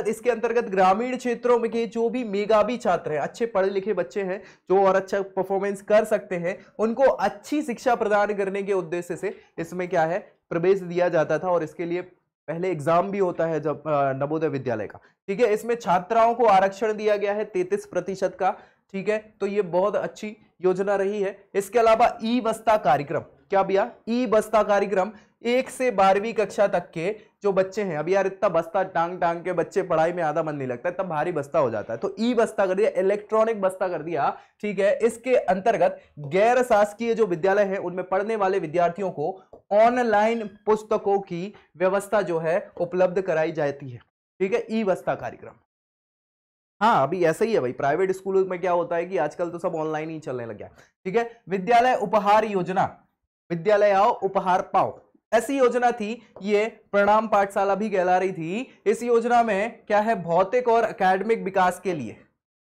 इसके अंतर्गत ग्रामीण क्षेत्रों में के जो भी मेधावी छात्र हैं, अच्छे पढ़े लिखे बच्चे हैं जो और अच्छा परफॉर्मेंस कर सकते हैं, उनको अच्छी शिक्षा प्रदान करने के उद्देश्य से इसमें क्या है, प्रवेश दिया जाता था। और इसके लिए पहले एग्जाम भी होता है जब नवोदय विद्यालय का, ठीक है। इसमें छात्राओं को आरक्षण दिया गया है 33% का, ठीक है। तो ये बहुत अच्छी योजना रही है। इसके अलावा ई बस्ता कार्यक्रम, क्या भैया, ई बस्ता कार्यक्रम 1 से 12वीं कक्षा तक के जो बच्चे हैं, अब यार इतना बस्ता टांग टांग के बच्चे पढ़ाई में आधा मन नहीं लगता, इतना भारी बस्ता हो जाता है, तो ई बस्ता कर दिया, इलेक्ट्रॉनिक बस्ता कर दिया, ठीक है। इसके अंतर्गत गैर शासकीय जो विद्यालय है उनमें पढ़ने वाले विद्यार्थियों को ऑनलाइन पुस्तकों की व्यवस्था जो है उपलब्ध कराई जाती है, ठीक है, ई बस्ता कार्यक्रम। हाँ, अभी ऐसा ही है भाई, प्राइवेट स्कूलों में क्या होता है कि आजकल तो सब ऑनलाइन ही चलने लग गया, ठीक है। विद्यालय उपहार योजना, विद्यालय आओ उपहार पाओ, ऐसी योजना थी। ये प्रणाम पाठशाला भी कहला रही थी। इस योजना में क्या है, भौतिक और एकेडमिक विकास के लिए,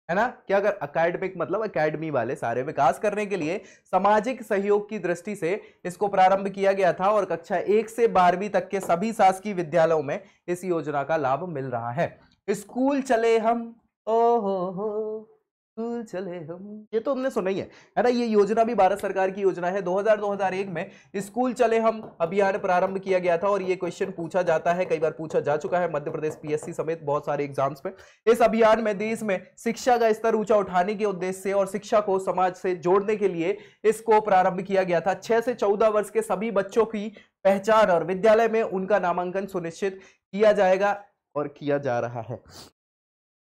है ना, क्या अगर एकेडमिक मतलब एकेडमी वाले सारे विकास करने के लिए सामाजिक सहयोग की दृष्टि से इसको प्रारंभ किया गया था। और कक्षा 1 से 12वीं तक के सभी शासकीय विद्यालयों में इस योजना का लाभ मिल रहा है। स्कूल चले हम, ओ हो स्कूल चले हम, ये तो हमने सुना ही है ना। ये योजना भी भारत सरकार की योजना है। 2000-2001 में स्कूल चले हम अभियान प्रारंभ किया गया था। और ये क्वेश्चन पूछा जाता है, कई बार पूछा जा चुका है मध्य प्रदेश पीएससी समेत बहुत सारे एग्जाम्स में। इस अभियान में देश में शिक्षा का स्तर ऊंचा उठाने के उद्देश्य से और शिक्षा को समाज से जोड़ने के लिए इसको प्रारंभ किया गया था। 6 से 14 वर्ष के सभी बच्चों की पहचान और विद्यालय में उनका नामांकन सुनिश्चित किया जाएगा और किया जा रहा है।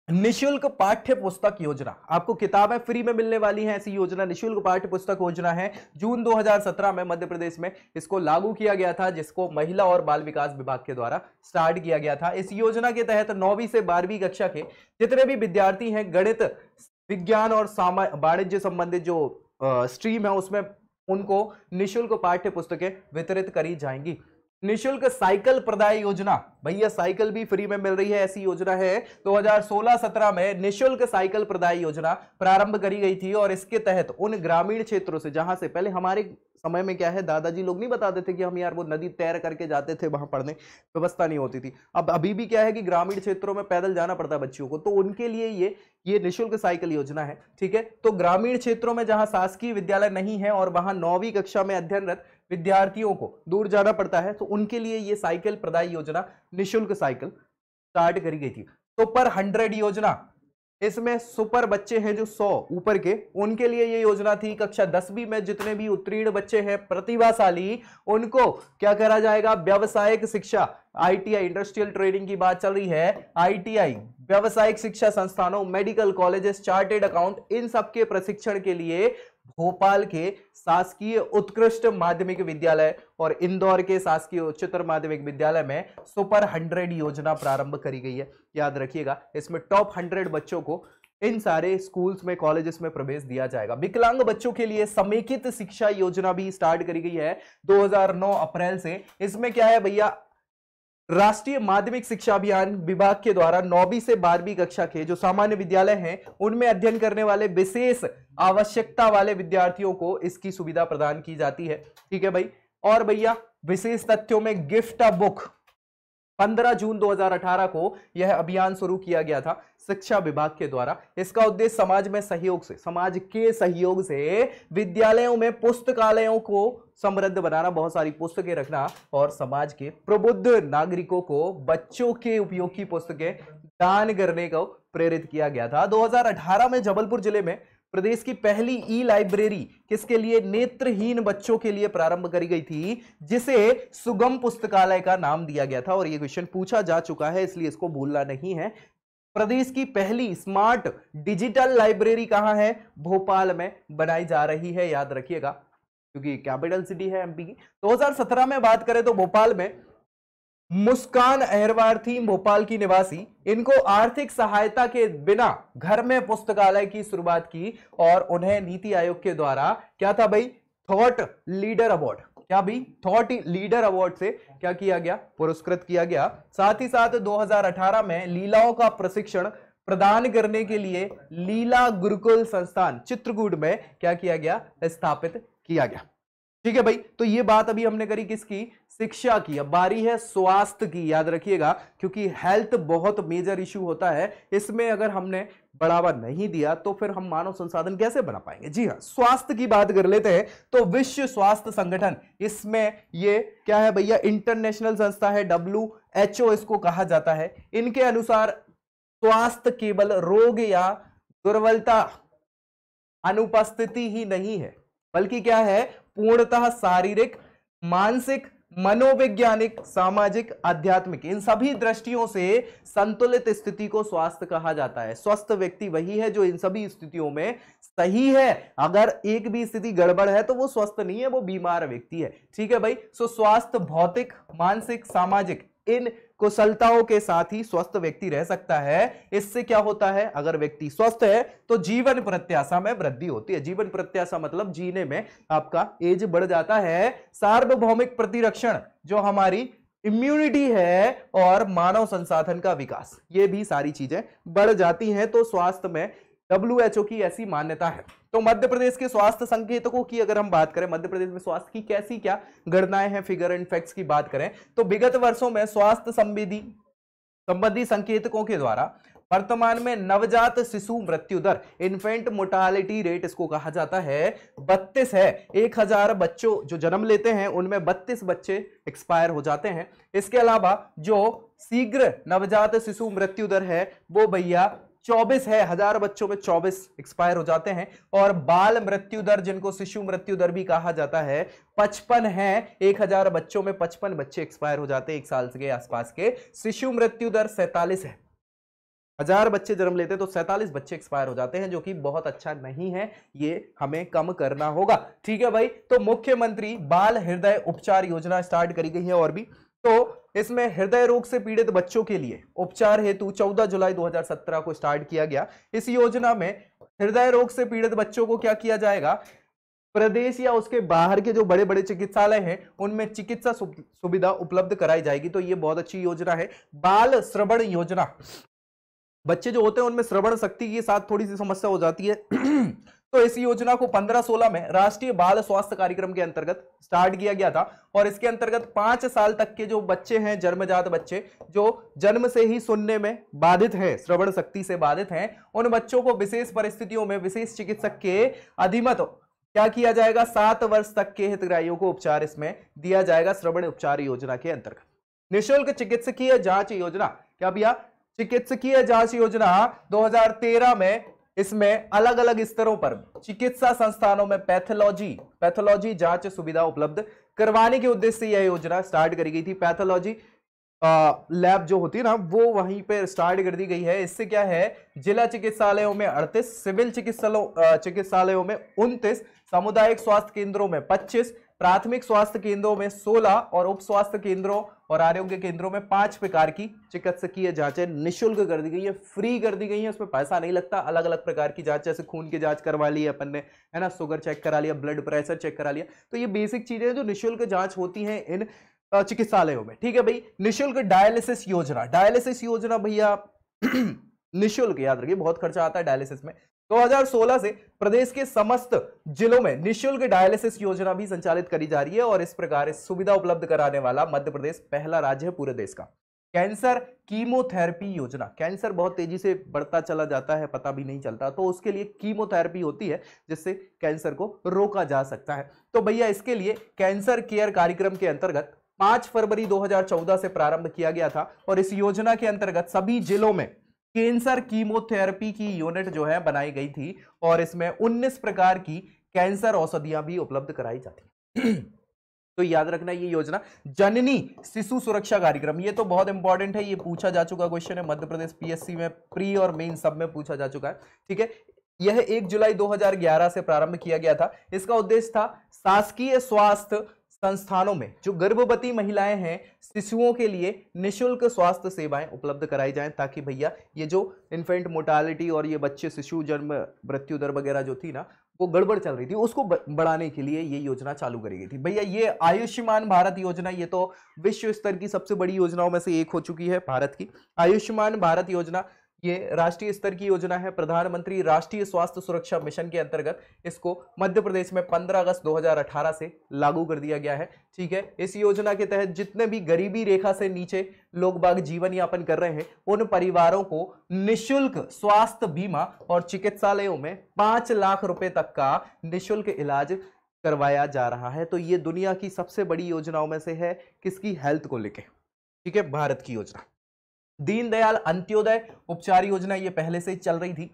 निशुल्क पाठ्य पुस्तक योजना, आपको किताबें फ्री में मिलने वाली हैं, ऐसी योजना निशुल्क पाठ्य पुस्तक योजना है। जून 2017 में मध्य प्रदेश में इसको लागू किया गया था, जिसको महिला और बाल विकास विभाग के द्वारा स्टार्ट किया गया था। इस योजना के तहत 9वीं से 12वीं कक्षा के जितने भी विद्यार्थी हैं, गणित, विज्ञान और वाणिज्य संबंधित जो स्ट्रीम है उसमें उनको निशुल्क पाठ्य पुस्तकें वितरित करी जाएंगी। निशुल्क साइकिल प्रदाय योजना, भैया साइकिल भी फ्री में मिल रही है, ऐसी योजना है। 2016-17 में निशुल्क साइकिल प्रदाय योजना प्रारंभ करी गई थी। और इसके तहत उन ग्रामीण क्षेत्रों से जहां से पहले हमारे समय में क्या है, दादाजी लोग नहीं बताते थे कि हम यार वो नदी तैर करके जाते थे, वहां पढ़ने व्यवस्था नहीं होती थी। अब अभी भी क्या है कि ग्रामीण क्षेत्रों में पैदल जाना पड़ता है बच्चों को, तो उनके लिए ये निशुल्क साइकिल योजना है, ठीक है। तो ग्रामीण क्षेत्रों में जहां शासकीय विद्यालय नहीं है और वहां 9वीं कक्षा में अध्ययनरत विद्यार्थियों को दूर जाना पड़ता है, तो उनके लिए ये साइकिल प्रदाय योजना, निशुल्क साइकिल स्टार्ट करी गई थी। सुपर 100 योजना, इसमें सुपर बच्चे हैं जो 100 ऊपर के, उनके लिए ये योजना थी। कक्षा 10वीं में जितने भी उत्तीर्ण बच्चे हैं प्रतिभाशाली, उनको क्या करा जाएगा, व्यावसायिक शिक्षा, आईटीआई, इंडस्ट्रियल ट्रेनिंग की बात चल रही है, आईटीआई, व्यावसायिक शिक्षा संस्थानों, मेडिकल कॉलेजेस, चार्टेड अकाउंट, इन सब के प्रशिक्षण के लिए भोपाल के शासकीय उत्कृष्ट माध्यमिक विद्यालय और इंदौर के शासकीय उच्चतर माध्यमिक विद्यालय में सुपर 100 योजना प्रारंभ करी गई है। याद रखिएगा, इसमें टॉप 100 बच्चों को इन सारे स्कूल्स में, कॉलेजेस में प्रवेश दिया जाएगा। विकलांग बच्चों के लिए समेकित शिक्षा योजना भी स्टार्ट करी गई है 2009 अप्रैल से। इसमें क्या है भैया, राष्ट्रीय माध्यमिक शिक्षा अभियान विभाग के द्वारा 9वीं से 12वीं कक्षा के जो सामान्य विद्यालय हैं उनमें अध्ययन करने वाले विशेष आवश्यकता वाले विद्यार्थियों को इसकी सुविधा प्रदान की जाती है, ठीक है भाई। और भैया विशेष तथ्यों में गिफ्ट अ बुक, 15 जून 2018 को यह अभियान शुरू किया गया था शिक्षा विभाग के द्वारा। इसका उद्देश्य समाज के सहयोग से विद्यालयों में पुस्तकालयों को समृद्ध बनाना, बहुत सारी पुस्तकें रखना और समाज के प्रबुद्ध नागरिकों को बच्चों के उपयोग की पुस्तकें दान करने को प्रेरित किया गया था। 2018 में जबलपुर जिले में प्रदेश की पहली ई लाइब्रेरी किसके लिए, नेत्रहीन बच्चों के लिए प्रारंभ करी गई थी, जिसे सुगम पुस्तकालय का नाम दिया गया था। और यह क्वेश्चन पूछा जा चुका है, इसलिए इसको भूलना नहीं है। प्रदेश की पहली स्मार्ट डिजिटल लाइब्रेरी कहां है, भोपाल में बनाई जा रही है, याद रखिएगा, क्योंकि कैपिटल सिटी है एमपी की। 2017 में बात करें तो भोपाल में मुस्कान अहरवार थी, भोपाल की निवासी, इनको आर्थिक सहायता के बिना घर में पुस्तकालय की शुरुआत की और उन्हें नीति आयोग के द्वारा क्या था भाई, थॉट लीडर अवार्ड, क्या भी थॉट लीडर अवार्ड से क्या किया गया, पुरस्कृत किया गया। साथ ही साथ 2018 में लीलाओं का प्रशिक्षण प्रदान करने के लिए लीला गुरुकुल संस्थान चित्रकूट में क्या किया गया, स्थापित किया गया। ठीक है भाई, तो ये बात अभी हमने करी किसकी, शिक्षा की। अब बारी है स्वास्थ्य की, याद रखिएगा, क्योंकि हेल्थ बहुत मेजर इशू होता है, इसमें अगर हमने बढ़ावा नहीं दिया तो फिर हम मानव संसाधन कैसे बना पाएंगे। जी हाँ, स्वास्थ्य की बात कर लेते हैं तो विश्व स्वास्थ्य संगठन, इसमें ये क्या है भैया, इंटरनेशनल संस्था है, WHO इसको कहा जाता है। इनके अनुसार स्वास्थ्य केवल रोग या दुर्बलता अनुपस्थिति ही नहीं है, बल्कि क्या है, पूर्णतः शारीरिक, मानसिक, मनोवैज्ञानिक, सामाजिक, आध्यात्मिक, इन सभी दृष्टियों से संतुलित स्थिति को स्वास्थ्य कहा जाता है। स्वस्थ व्यक्ति वही है जो इन सभी स्थितियों में सही है। अगर एक भी स्थिति गड़बड़ है तो वो स्वस्थ नहीं है, वो बीमार व्यक्ति है। ठीक है भाई, सो स्वास्थ्य भौतिक, मानसिक, सामाजिक, इन कुशलताओं के साथ ही स्वस्थ व्यक्ति रह सकता है। इससे क्या होता है, अगर व्यक्ति स्वस्थ है तो जीवन प्रत्याशा में वृद्धि होती है। जीवन प्रत्याशा मतलब जीने में आपका एज बढ़ जाता है। सार्वभौमिक प्रतिरक्षण जो हमारी इम्यूनिटी है, और मानव संसाधन का विकास, ये भी सारी चीजें बढ़ जाती हैं। तो स्वास्थ्य में WHO की ऐसी मान्यता है। तो मध्य प्रदेश के स्वास्थ्य संकेतकों की अगर हम बात करें, मध्य प्रदेश में स्वास्थ्य की कैसी क्या गणनाएं हैं, फिगर एंड फैक्ट्स की बात करें तो विगत वर्षों में स्वास्थ्य संबंधी संकेतकों के द्वारा वर्तमान में नवजात शिशु मृत्यु दर, इन्फेंट मोर्टालिटी रेट इसको कहा जाता है, 32 है। 1000 बच्चों जो जन्म लेते हैं उनमें 32 बच्चे एक्सपायर हो जाते हैं। इसके अलावा जो शीघ्र नवजात शिशु मृत्यु दर है वो भैया 24 है, 1000 बच्चों में 24 एक्सपायर हो जाते हैं। और बाल मृत्यु दर, जिनको शिशु मृत्यु दर भी कहा जाता है, 55 है। 1000 बच्चों में 55 बच्चे एक्सपायर हो जाते हैं 1 साल के आसपास के। शिशु मृत्यु दर 47 है, 1000 बच्चे जन्म लेते हैं तो 47 बच्चे एक्सपायर हो जाते हैं, जो कि बहुत अच्छा नहीं है, ये हमें कम करना होगा। ठीक है भाई, तो मुख्यमंत्री बाल हृदय उपचार योजना स्टार्ट करी गई है। और भी तो इसमें हृदय रोग से पीड़ित बच्चों के लिए उपचार हेतु 14 जुलाई 2017 को स्टार्ट किया गया। इस योजना में हृदय रोग से पीड़ित बच्चों को क्या किया जाएगा, प्रदेश या उसके बाहर के जो बड़े बड़े चिकित्सालय हैं उनमें चिकित्सा सुविधा उपलब्ध कराई जाएगी। तो ये बहुत अच्छी योजना है। बाल श्रवण योजना, बच्चे जो होते हैं उनमें श्रवण शक्ति के साथ थोड़ी सी समस्या हो जाती है तो इस योजना को 15-16 में राष्ट्रीय बाल स्वास्थ्य कार्यक्रम के अंतर्गत स्टार्ट किया गया था। और इसके अंतर्गत 5 साल तक के जो बच्चे हैं, जन्मजात बच्चे जो जन्म से ही सुनने में बाधित हैं, श्रवण शक्ति से बाधित हैं, उन बच्चों को विशेष परिस्थितियों में विशेष चिकित्सक के अधिमत क्या किया जाएगा, 7 वर्ष तक के हितग्राहियों को उपचार इसमें दिया जाएगा श्रवण उपचार योजना के अंतर्गत। निःशुल्क चिकित्सकीय जांच योजना, क्या भैया, चिकित्सकीय जांच योजना 2013 में, इसमें अलग अलग स्तरों पर चिकित्सा संस्थानों में पैथोलॉजी जांच सुविधा उपलब्ध करवाने के उद्देश्य से यह योजना स्टार्ट करी गई थी। पैथोलॉजी लैब जो होती है ना, वो वहीं पे स्टार्ट कर दी गई है। इससे क्या है, जिला चिकित्सालयों में 38, सिविल चिकित्सालयों में 29, सामुदायिक स्वास्थ्य केंद्रों में 25, प्राथमिक स्वास्थ्य केंद्रों में 16 और उप स्वास्थ्य केंद्रों और आरोग्य केंद्रों में 5 प्रकार की चिकित्सकीय जांचें निःशुल्क कर दी गई है, फ्री कर दी गई है। उसमें पैसा नहीं लगता। अलग अलग प्रकार की जांच, जैसे खून की जांच करवा ली अपन ने, है ना, शुगर चेक करा लिया, ब्लड प्रेशर चेक करा लिया, तो ये बेसिक चीजें जो निःशुल्क जांच होती हैं इन चिकित्सालयों में। ठीक है भाई। निःशुल्क डायलिसिस योजना भैया निःशुल्क, याद रखिए, बहुत खर्चा आता है डायलिसिस में। 2016 से प्रदेश के समस्त जिलों में निःशुल्क डायलिसिस योजना भी संचालित करी जा रही है। और इस प्रकार इस सुविधा उपलब्ध कराने वाला मध्य प्रदेश पहला राज्य है पूरे देश का। कैंसर कीमोथेरेपी योजना, कैंसर बहुत तेजी से बढ़ता चला जाता है, पता भी नहीं चलता, तो उसके लिए कीमोथेरेपी होती है जिससे कैंसर को रोका जा सकता है। तो भैया इसके लिए कैंसर केयर कार्यक्रम के अंतर्गत 5 फरवरी 2014 से प्रारंभ किया गया था। और इस योजना के अंतर्गत सभी जिलों में कैंसर कीमोथेरेपी की यूनिट जो है बनाई गई थी। और इसमें 19 प्रकार की कैंसर औषधियां भी उपलब्ध कराई जाती तो याद रखना ये योजना। जननी शिशु सुरक्षा कार्यक्रम, ये तो बहुत इंपॉर्टेंट है, ये पूछा जा चुका क्वेश्चन है मध्य प्रदेश PSC में, प्री और मेन सब में पूछा जा चुका है। ठीक है, यह 1 जुलाई 2011 से प्रारंभ किया गया था। इसका उद्देश्य था शासकीय स्वास्थ्य संस्थानों में जो गर्भवती महिलाएं हैं, शिशुओं के लिए निःशुल्क स्वास्थ्य सेवाएं उपलब्ध कराई जाएं, ताकि भैया ये जो इन्फेंट मोर्टालिटी और ये बच्चे शिशु जन्म मृत्यु दर वगैरह जो थी ना, वो गड़बड़ चल रही थी, उसको बढ़ाने के लिए ये योजना चालू करी गई थी। भैया ये आयुष्मान भारत योजना, ये तो विश्व स्तर की सबसे बड़ी योजनाओं में से एक हो चुकी है भारत की। आयुष्मान भारत योजना ये राष्ट्रीय स्तर की योजना है, प्रधानमंत्री राष्ट्रीय स्वास्थ्य सुरक्षा मिशन के अंतर्गत इसको मध्य प्रदेश में 15 अगस्त 2018 से लागू कर दिया गया है। ठीक है, इस योजना के तहत जितने भी गरीबी रेखा से नीचे लोग बाग जीवन यापन कर रहे हैं, उन परिवारों को निःशुल्क स्वास्थ्य बीमा और चिकित्सालयों में 5 लाख रुपए तक का निःशुल्क इलाज करवाया जा रहा है। तो ये दुनिया की सबसे बड़ी योजनाओं में से है, किसकी? हेल्थ को लेके। ठीक है, भारत की योजना। दीनदयाल अंत्योदय उपचार योजना, ये पहले से ही चल रही थी।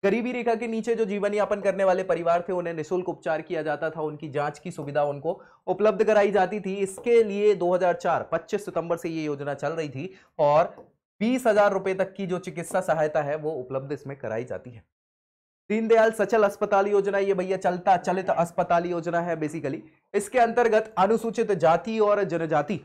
गरीबी रेखा के नीचे जो जीवन यापन करने वाले परिवार थे, उन्हें निःशुल्क उपचार किया जाता था, उनकी जांच की सुविधा उनको उपलब्ध कराई जाती थी। इसके लिए 2004 25 सितंबर से ये योजना चल रही थी और 20,000 रुपए तक की जो चिकित्सा सहायता है वो उपलब्ध इसमें कराई जाती है। दीनदयाल सचल अस्पताल योजना, ये भैया चलता चलित अस्पताल योजना है बेसिकली। इसके अंतर्गत अनुसूचित जाति और जनजाति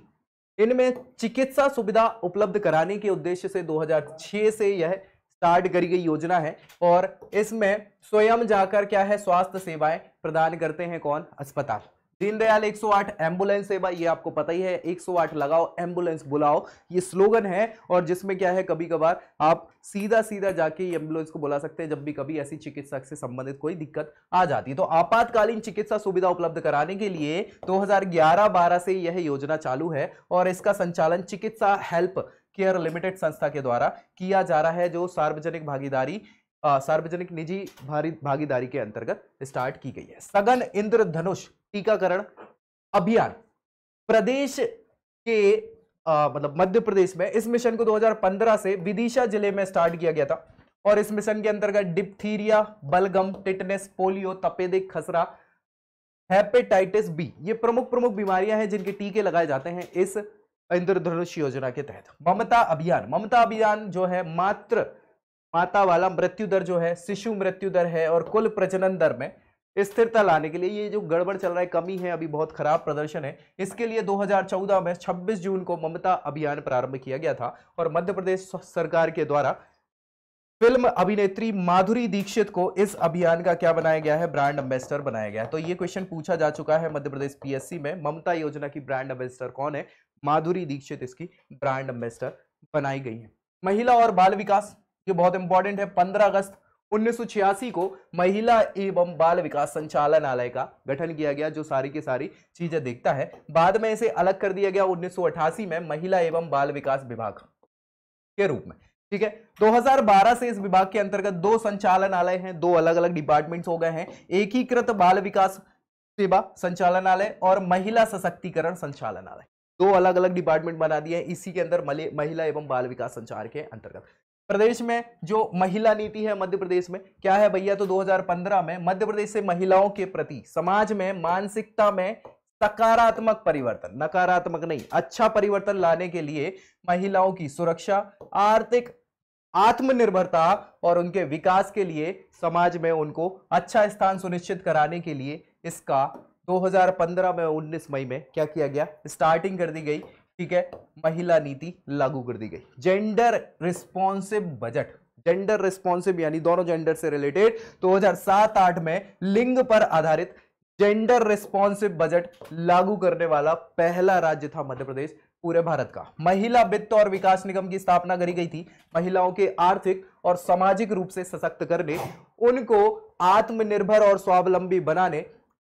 इनमें चिकित्सा सुविधा उपलब्ध कराने के उद्देश्य से 2006 से यह स्टार्ट करी गई योजना है और इसमें स्वयं जाकर क्या है, स्वास्थ्य सेवाएं प्रदान करते हैं कौन? अस्पताल। दीनदयाल 108 एम्बुलेंस सेवा, ये आपको पता ही है, 108 लगाओ एम्बुलेंस बुलाओ, ये स्लोगन है और जिसमें क्या है, कभी कभार आप सीधा सीधा जाके एम्बुलेंस को बुला सकते हैं जब भी कभी ऐसी चिकित्सा से संबंधित कोई दिक्कत आ जाती है। तो आपातकालीन चिकित्सा सुविधा उपलब्ध कराने के लिए 2011-12 से यह योजना चालू है और इसका संचालन चिकित्सा हेल्प केयर लिमिटेड संस्था के द्वारा किया जा रहा है, जो सार्वजनिक निजी भागीदारी के अंतर्गत स्टार्ट की गई है। सघन इंद्रधनुष टीकाकरण अभियान प्रदेश के मतलब मध्य प्रदेश में इस मिशन को 2015 से विदिशा जिले में स्टार्ट किया गया था और इस मिशन के अंतर्गत डिप्थीरिया, बलगम, टिटनेस, पोलियो, तपेदिक, खसरा, हेपेटाइटिस बी, ये प्रमुख बीमारियां हैं जिनके टीके लगाए जाते हैं इस इंद्रधनुष योजना के तहत। ममता अभियान जो है माता वाला मृत्यु दर जो है, शिशु मृत्यु दर है और कुल प्रजनन दर में स्थिरता लाने के लिए, ये जो गड़बड़ चल रहा है, कमी है, अभी बहुत खराब प्रदर्शन है, इसके लिए 2014 में 26 जून को ममता अभियान प्रारंभ किया गया था और मध्य प्रदेश सरकार के द्वारा फिल्म अभिनेत्री माधुरी दीक्षित को इस अभियान का क्या बनाया गया है? ब्रांड एम्बेसडर बनाया गया है। तो ये क्वेश्चन पूछा जा चुका है मध्य प्रदेश पीएससी में, ममता योजना की ब्रांड एम्बेसडर कौन है? माधुरी दीक्षित इसकी ब्रांड एम्बेसडर बनाई गई है। महिला और बाल विकास, ये बहुत इंपॉर्टेंट है। 15 अगस्त 1986 को महिला एवं बाल विकास संचालनालय का गठन किया गया, जो सारी की सारी चीजें देखता है। बाद में इसे अलग कर दिया गया 1988 में महिला एवं बाल विकास विभाग के रूप में। ठीक है, 2012 से इस विभाग के अंतर्गत 2 संचालनालय हैं, 2 अलग अलग डिपार्टमेंट्स हो गए हैं, एकीकृत बाल विकास सेवा संचालनालय और महिला सशक्तिकरण संचालनालय, 2 अलग अलग डिपार्टमेंट बना दिए हैं इसी के अंदर महिला एवं बाल विकास संचार के अंतर्गत। प्रदेश में जो महिला नीति है मध्य प्रदेश में क्या है भैया? तो 2015 में मध्य प्रदेश से महिलाओं के प्रति समाज में मानसिकता में सकारात्मक परिवर्तन, नकारात्मक नहीं, अच्छा परिवर्तन लाने के लिए महिलाओं की सुरक्षा, आर्थिक आत्मनिर्भरता और उनके विकास के लिए समाज में उनको अच्छा स्थान सुनिश्चित कराने के लिए इसका 2015 में 19 मई में क्या किया गया? स्टार्टिंग कर दी गई। ठीक है, महिला नीति लागू कर दी गई। Gender responsive budget, gender responsive यानी दोनों जेंडर से रिलेटेड 2007-8 में लिंग पर आधारित जेंडर रिस्पॉन्सिव बजट लागू करने वाला पहला राज्य था मध्य प्रदेश पूरे भारत का। महिला वित्त और विकास निगम की स्थापना करी गई थी, महिलाओं के आर्थिक और सामाजिक रूप से सशक्त करने, उनको आत्मनिर्भर और स्वावलंबी बनाने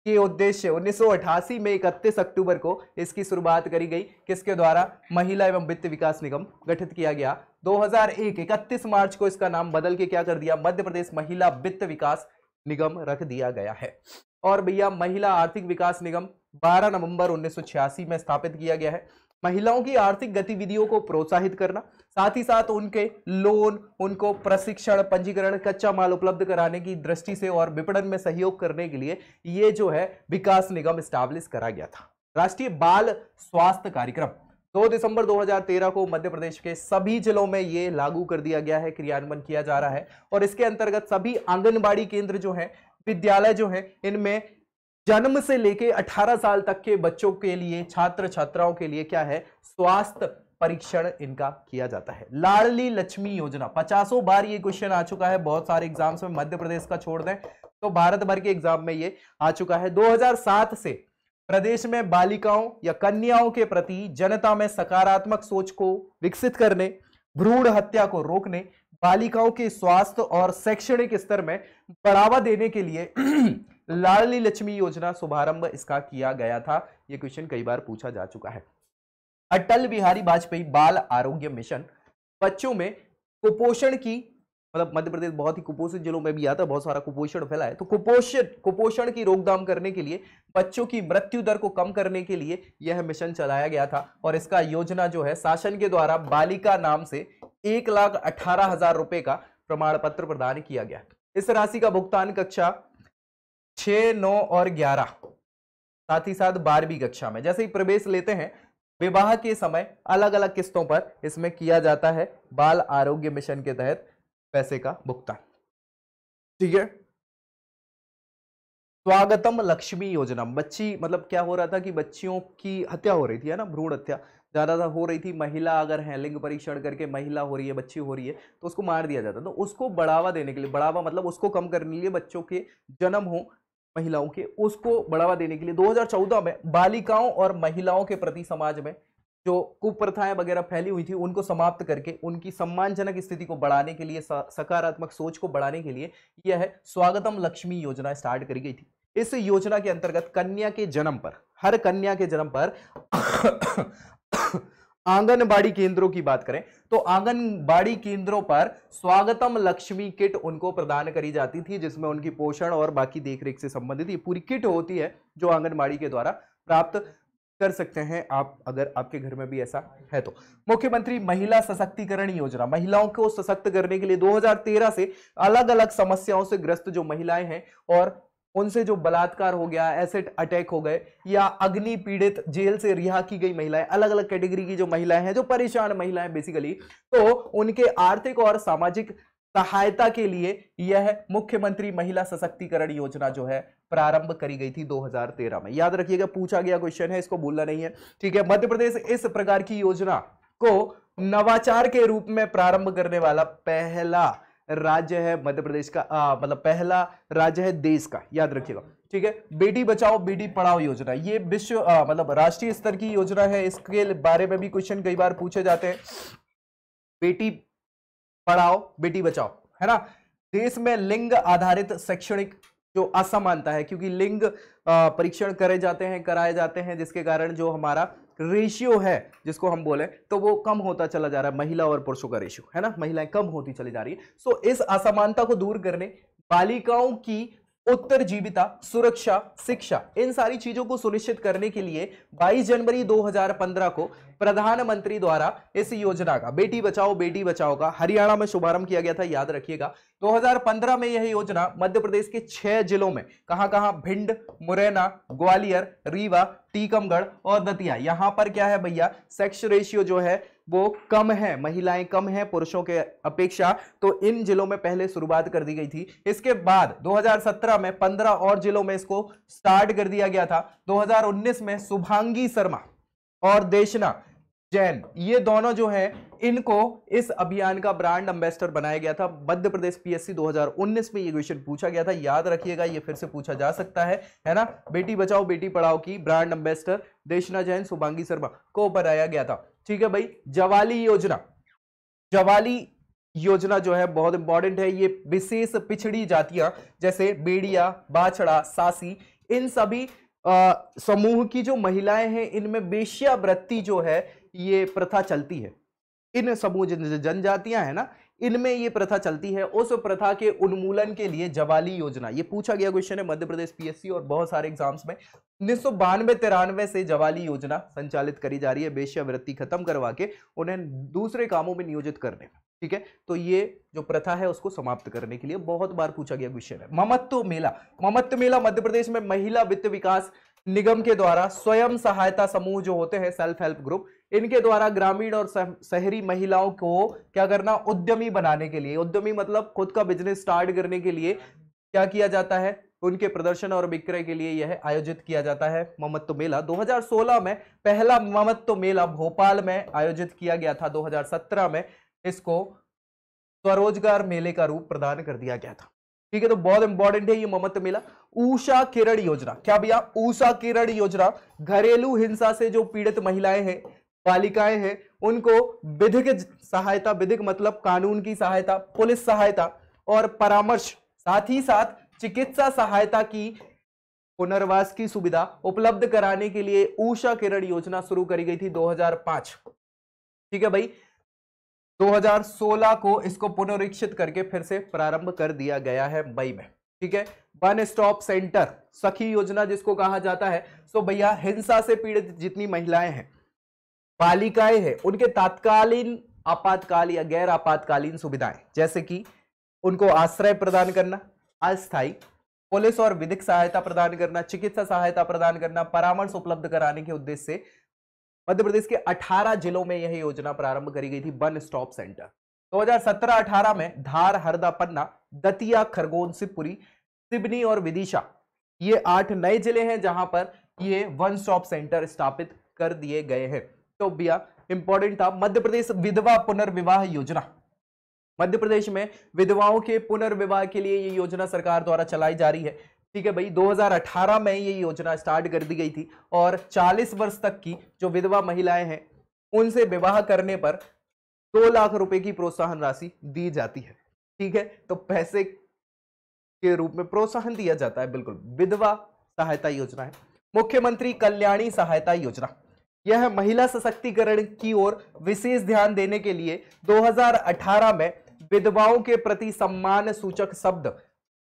के उद्देश्य 1988 में 31 अक्टूबर को इसकी शुरुआत करी गई। किसके द्वारा? महिला एवं वित्त विकास निगम गठित किया गया। 2001 31 मार्च को इसका नाम बदल के क्या कर दिया? मध्य प्रदेश महिला वित्त विकास निगम रख दिया गया है। और भैया महिला आर्थिक विकास निगम 12 नवंबर 1986 में स्थापित किया गया है। महिलाओं की आर्थिक गतिविधियों को प्रोत्साहित करना, साथ ही साथ उनके लोन, उनको प्रशिक्षण, पंजीकरण, कच्चा माल उपलब्ध कराने की दृष्टि से और विपणन में सहयोग करने के लिए ये जो है विकास निगम स्टैब्लिश करा गया था। राष्ट्रीय बाल स्वास्थ्य कार्यक्रम 2 दिसंबर 2013 को मध्य प्रदेश के सभी जिलों में ये लागू कर दिया गया है, क्रियान्वयन किया जा रहा है और इसके अंतर्गत सभी आंगनबाड़ी केंद्र जो है, विद्यालय जो है, इनमें जन्म से लेके 18 साल तक के बच्चों के लिए, छात्र छात्राओं के लिए क्या है? स्वास्थ्य परीक्षण इनका किया जाता है। लाडली लक्ष्मी योजना 50 बार ये क्वेश्चन आ चुका है बहुत सारे एग्जाम्स में, मध्य प्रदेश का छोड़ दें तो भारत भर के एग्जाम में ये आ चुका है। 2007 से प्रदेश में बालिकाओं या कन्याओं के प्रति जनता में सकारात्मक सोच को विकसित करने, भ्रूण हत्या को रोकने, बालिकाओं के स्वास्थ्य और शैक्षणिक स्तर में बढ़ावा देने के लिए लाडली लक्ष्मी योजना शुभारंभ इसका किया गया था। यह क्वेश्चन कई बार पूछा जा चुका है। अटल बिहारी वाजपेयी बाल आरोग्य मिशन बच्चों में कुपोषण की, मतलब मध्य प्रदेश बहुत ही कुपोषित जिलों में भी आता है, बहुत सारा कुपोषण फैला है, तो कुपोषण की रोकथाम करने के लिए, बच्चों की मृत्यु दर को कम करने के लिए यह मिशन चलाया गया था। और इसका योजना जो है शासन के द्वारा बालिका नाम से 1,18,000 रुपए का प्रमाण पत्र प्रदान किया गया। इस राशि का भुगतान कक्षा 6, 9 और 11 साथ ही साथ 12वीं कक्षा में जैसे ही प्रवेश लेते हैं विवाह के समय अलग अलग किस्तों पर इसमें किया जाता है बाल आरोग्य मिशन के तहत पैसे का भुगतान। ठीक है। स्वागतम लक्ष्मी योजना, बच्ची मतलब क्या हो रहा था कि बच्चियों की हत्या हो रही थी, है ना, भ्रूण हत्या ज्यादा हो रही थी। महिला अगर है, लिंग परीक्षण करके महिला हो रही है, बच्ची हो रही है, तो उसको मार दिया जाता। तो उसको बढ़ावा देने के लिए, बढ़ावा मतलब उसको कम करने के लिए, बच्चों के जन्म हो महिलाओं के, उसको बढ़ावा देने के लिए 2014 में बालिकाओं और महिलाओं के प्रति समाज में जो कुप्रथाएं वगैरह फैली हुई थी उनको समाप्त करके उनकी सम्मानजनक स्थिति को बढ़ाने के लिए, सकारात्मक सोच को बढ़ाने के लिए यह स्वागतम लक्ष्मी योजना स्टार्ट करी गई थी। इस योजना के अंतर्गत कन्या के जन्म पर, हर कन्या के जन्म पर आंगनबाड़ी केंद्रों की बात करें तो आंगनबाड़ी केंद्रों पर स्वागतम लक्ष्मी किट उनको प्रदान करी जाती थी, जिसमें उनकी पोषण और बाकी देखरेख से संबंधित ये पूरी किट होती है जो आंगनबाड़ी के द्वारा प्राप्त कर सकते हैं आप, अगर आपके घर में भी ऐसा है तो। मुख्यमंत्री महिला सशक्तिकरण योजना, महिलाओं को सशक्त करने के लिए 2013 से अलग अलग समस्याओं से ग्रस्त जो महिलाएं हैं और उनसे जो बलात्कार हो गया, एसिड अटैक हो गए या अग्नि पीड़ित, जेल से रिहा की गई महिलाएं, अलग अलग कैटेगरी की जो महिलाएं हैं, जो परेशान महिलाएं बेसिकली, तो उनके आर्थिक और सामाजिक सहायता के लिए यह मुख्यमंत्री महिला सशक्तिकरण योजना जो है प्रारंभ करी गई थी 2013 में। याद रखिएगा, पूछा गया क्वेश्चन है, इसको भूलना नहीं है। ठीक है। मध्य प्रदेश इस प्रकार की योजना को नवाचार के रूप में प्रारंभ करने वाला पहला राज्य है मध्य प्रदेश का, मतलब पहला राज्य है देश का, याद रखिएगा। ठीक है। बेटी बचाओ बेटी पढ़ाओ योजना, ये विश्व मतलब राष्ट्रीय स्तर की योजना है, इसके बारे में भी क्वेश्चन कई बार पूछे जाते हैं। बेटी पढ़ाओ बेटी बचाओ, है ना। देश में लिंग आधारित शैक्षणिक जो असमानता है, क्योंकि लिंग परीक्षण कराए जाते हैं जिसके कारण जो हमारा रेशियो है जिसको हम बोले तो वो कम होता चला जा रहा है, महिला और पुरुषों का रेशियो, है ना, महिलाएं कम होती चली जा रही है। सो इस असमानता को दूर करने, बालिकाओं की उत्तरजीविता, सुरक्षा, शिक्षा, इन सारी चीजों को सुनिश्चित करने के लिए 22 जनवरी 2015 को प्रधानमंत्री द्वारा इस योजना का, बेटी बचाओ का हरियाणा में शुभारंभ किया गया था। याद रखिएगा 2015 में यह योजना मध्य प्रदेश के 6 जिलों में, कहां भिंड, मुरैना, ग्वालियर, रीवा, टीकमगढ़ और दतिया, यहां पर क्या है भैया, सेक्स रेशियो जो है वो कम है, महिलाएं कम है पुरुषों के अपेक्षा, तो इन जिलों में पहले शुरुआत कर दी गई थी। इसके बाद 2017 में 15 और जिलों में इसको स्टार्ट कर दिया गया था। 2019 में शुभांगी शर्मा और देशना जैन, ये दोनों जो हैं, इनको इस अभियान का ब्रांड एम्बेसडर बनाया गया था। मध्य प्रदेश पीएससी 2019 में ये क्वेश्चन पूछा गया था, याद रखिएगा, ये फिर से पूछा जा सकता है ना। बेटी बचाओ बेटी पढ़ाओ की ब्रांड एम्बेसडर देशना जैन, शुभांगी शर्मा को बनाया गया था। ठीक है भाई। जवाली योजना जो है बहुत इंपॉर्टेंट है। ये विशेष पिछड़ी जातियां जैसे बेड़िया, बाछड़ा, सासी, इन सभी समूह की जो महिलाएं हैं, इनमें वेश्यावृत्ति जो है ये प्रथा चलती है। इन समूह जनजातियां है ना, इनमें ये प्रथा चलती है। उस प्रथा के उन्मूलन के लिए जवाली योजना, ये पूछा गया क्वेश्चन है मध्य प्रदेश पीएससी और बहुत सारे एग्जाम्स में। 1992-93 से जवाली योजना संचालित करी जा रही है, वेश्यावृत्ति खत्म करवा के उन्हें दूसरे कामों में नियोजित करने में। ठीक है। तो ये जो प्रथा है उसको समाप्त करने के लिए बहुत बार पूछा गया क्वेश्चन है। ममत्व मेला मध्य प्रदेश में महिला वित्त विकास निगम के द्वारा स्वयं सहायता समूह जो होते हैं, सेल्फ हेल्प ग्रुप, इनके द्वारा ग्रामीण और शहरी महिलाओं को क्या करना, उद्यमी बनाने के लिए, उद्यमी मतलब खुद का बिजनेस स्टार्ट करने के लिए क्या किया जाता है, उनके प्रदर्शन और विक्रय के लिए यह आयोजित किया जाता है ममत्व मेला। 2016 में पहला ममत्व मेला भोपाल में आयोजित किया गया था। 2017 में इसको स्वरोजगार मेले का रूप प्रदान कर दिया गया था। ठीक है, तो बहुत इंपॉर्टेंट है ये ममता मिला। ऊषा किरण योजना, क्या भैया? ऊषा किरण योजना घरेलू हिंसा से जो पीड़ित महिलाएं हैं, बालिकाएं हैं, उनको विधिक सहायता, विधिक मतलब कानून की सहायता, पुलिस सहायता और परामर्श, साथ ही साथ चिकित्सा सहायता की पुनर्वास की सुविधा उपलब्ध कराने के लिए ऊषा किरण योजना शुरू करी गई थी 2005। ठीक है भाई, 2016 को इसको पुनरीक्षित करके फिर से प्रारंभ कर दिया गया है मई में। ठीक है, वन स्टॉप सेंटर सखी योजना जिसको कहा जाता है। सो भैया हिंसा से पीड़ित जितनी महिलाएं हैं, बालिकाएं हैं, उनके तात्कालीन, आपातकाल या गैर आपातकालीन सुविधाएं, जैसे कि उनको आश्रय प्रदान करना, अस्थायी पुलिस और विधिक सहायता प्रदान करना, चिकित्सा सहायता प्रदान करना, परामर्श उपलब्ध कराने के उद्देश्य से मध्य प्रदेश के 18 जिलों में यह योजना प्रारंभ करी गई थी, वन स्टॉप सेंटर। 2017-18 में धार, हरदा, पन्ना, दतिया, खरगोन, शिवपुरी, सिवनी और विदिशा, ये 8 नए जिले हैं जहां पर ये वन स्टॉप सेंटर स्थापित कर दिए गए हैं। तो भैया इंपॉर्टेंट था मध्य प्रदेश विधवा पुनर्विवाह योजना। मध्य प्रदेश में विधवाओं के पुनर्विवाह के लिए ये योजना सरकार द्वारा चलाई जा रही है। ठीक है भाई, 2018 में ये योजना स्टार्ट कर दी गई थी और 40 वर्ष तक की जो विधवा महिलाएं हैं उनसे विवाह करने पर 2 लाख रुपए की प्रोत्साहन राशि दी जाती है। ठीक है, तो पैसे के रूप में प्रोत्साहन दिया जाता है। बिल्कुल, विधवा सहायता योजना है। मुख्यमंत्री कल्याणी सहायता योजना, यह महिला सशक्तिकरण की ओर विशेष ध्यान देने के लिए 2018 में विधवाओं के प्रति सम्मान सूचक शब्द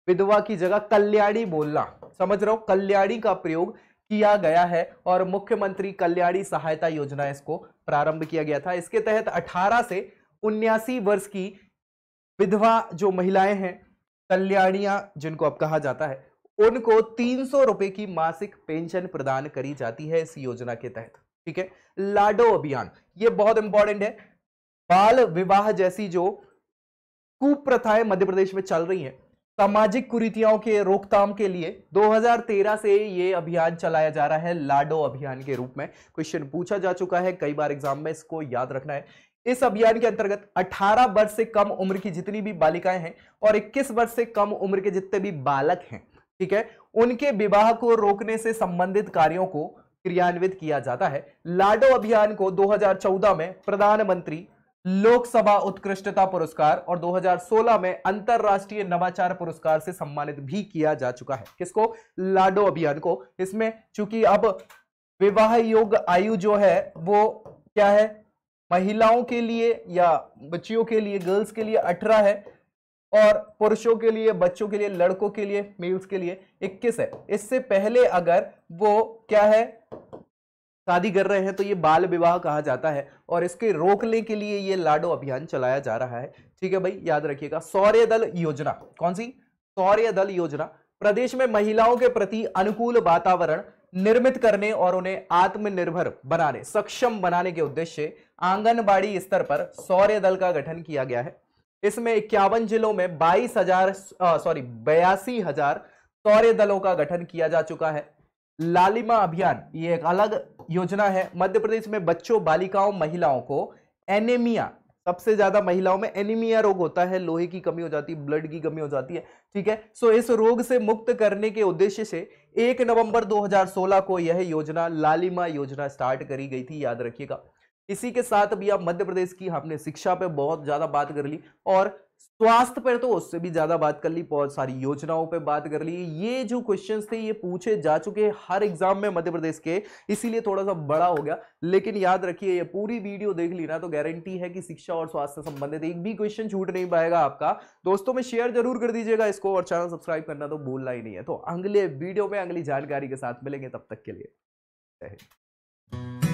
विधवा की जगह कल्याणी बोलना, समझ रहे हो, कल्याणी का प्रयोग किया गया है और मुख्यमंत्री कल्याणी सहायता योजना इसको प्रारंभ किया गया था। इसके तहत 18 से 79 वर्ष की विधवा जो महिलाएं हैं, कल्याणियां जिनको अब कहा जाता है, उनको 300 रुपए की मासिक पेंशन प्रदान करी जाती है इस योजना के तहत। ठीक है, लाडो अभियान, ये बहुत इंपॉर्टेंट है। बाल विवाह जैसी जो कुप्रथाएं मध्य प्रदेश में चल रही हैं, सामाजिक कुरीतियों के रोकथाम के लिए 2013 से ये अभियान चलाया जा रहा है, लाडो अभियान के रूप में। क्वेश्चन पूछा जा चुका है कई बार एग्जाम में, इसको याद रखना है। इस अभियान के अंतर्गत 18 वर्ष से कम उम्र की जितनी भी बालिकाएं हैं और 21 वर्ष से कम उम्र के जितने भी बालक हैं, ठीक है, उनके विवाह को रोकने से संबंधित कार्यों को क्रियान्वित किया जाता है। लाडो अभियान को 2014 में प्रधानमंत्री लोकसभा उत्कृष्टता पुरस्कार और 2016 में अंतरराष्ट्रीय नवाचार पुरस्कार से सम्मानित भी किया जा चुका है। किसको? लाडो अभियान को। इसमें चूंकि अब विवाह योग्य आयु जो है वो क्या है, महिलाओं के लिए या बच्चियों के लिए, गर्ल्स के लिए 18 है और पुरुषों के लिए, बच्चों के लिए, लड़कों के लिए, मेल्स के लिए 21 है। इससे पहले अगर वो क्या है, शादी कर रहे हैं तो ये बाल विवाह कहा जाता है और इसके रोकने के लिए ये लाडो अभियान चलाया जा रहा है। ठीक है भाई, याद रखिएगा। सौर्य दल योजना, कौन सी? सौर्य दल योजना प्रदेश में महिलाओं के प्रति अनुकूल वातावरण निर्मित करने और उन्हें आत्मनिर्भर बनाने, सक्षम बनाने के उद्देश्य से आंगनबाड़ी स्तर पर सौर्य दल का गठन किया गया है। इसमें 51 जिलों में 82,000 सौर्य दलों का गठन किया जा चुका है। लालिमा अभियान, ये एक अलग योजना है। मध्य प्रदेश में बच्चों, बालिकाओं, महिलाओं को एनीमिया, सबसे ज्यादा महिलाओं में एनीमिया रोग होता है, लोहे की कमी हो जाती है, ब्लड की कमी हो जाती है। ठीक है, सो इस रोग से मुक्त करने के उद्देश्य से 1 नवंबर 2016 को यह योजना, लालिमा योजना स्टार्ट करी गई थी, याद रखिएगा। इसी के साथ भी आप मध्य प्रदेश की हमने शिक्षा पे बहुत ज्यादा बात कर ली और स्वास्थ्य पर तो उससे भी ज्यादा बात कर ली, बहुत सारी योजनाओं पे बात कर ली। ये जो क्वेश्चंस थे ये पूछे जा चुके हैं हर एग्जाम में मध्य प्रदेश के, इसीलिए थोड़ा सा बड़ा हो गया। लेकिन याद रखिए, ये पूरी वीडियो देख ली ना तो गारंटी है कि शिक्षा और स्वास्थ्य से संबंधित एक भी क्वेश्चन छूट नहीं पाएगा आपका। दोस्तों में शेयर जरूर कर दीजिएगा इसको और चैनल सब्सक्राइब करना तो भूलना ही नहीं है। तो अगले वीडियो में अगली जानकारी के साथ मिलेंगे, तब तक के लिए जय हिंद।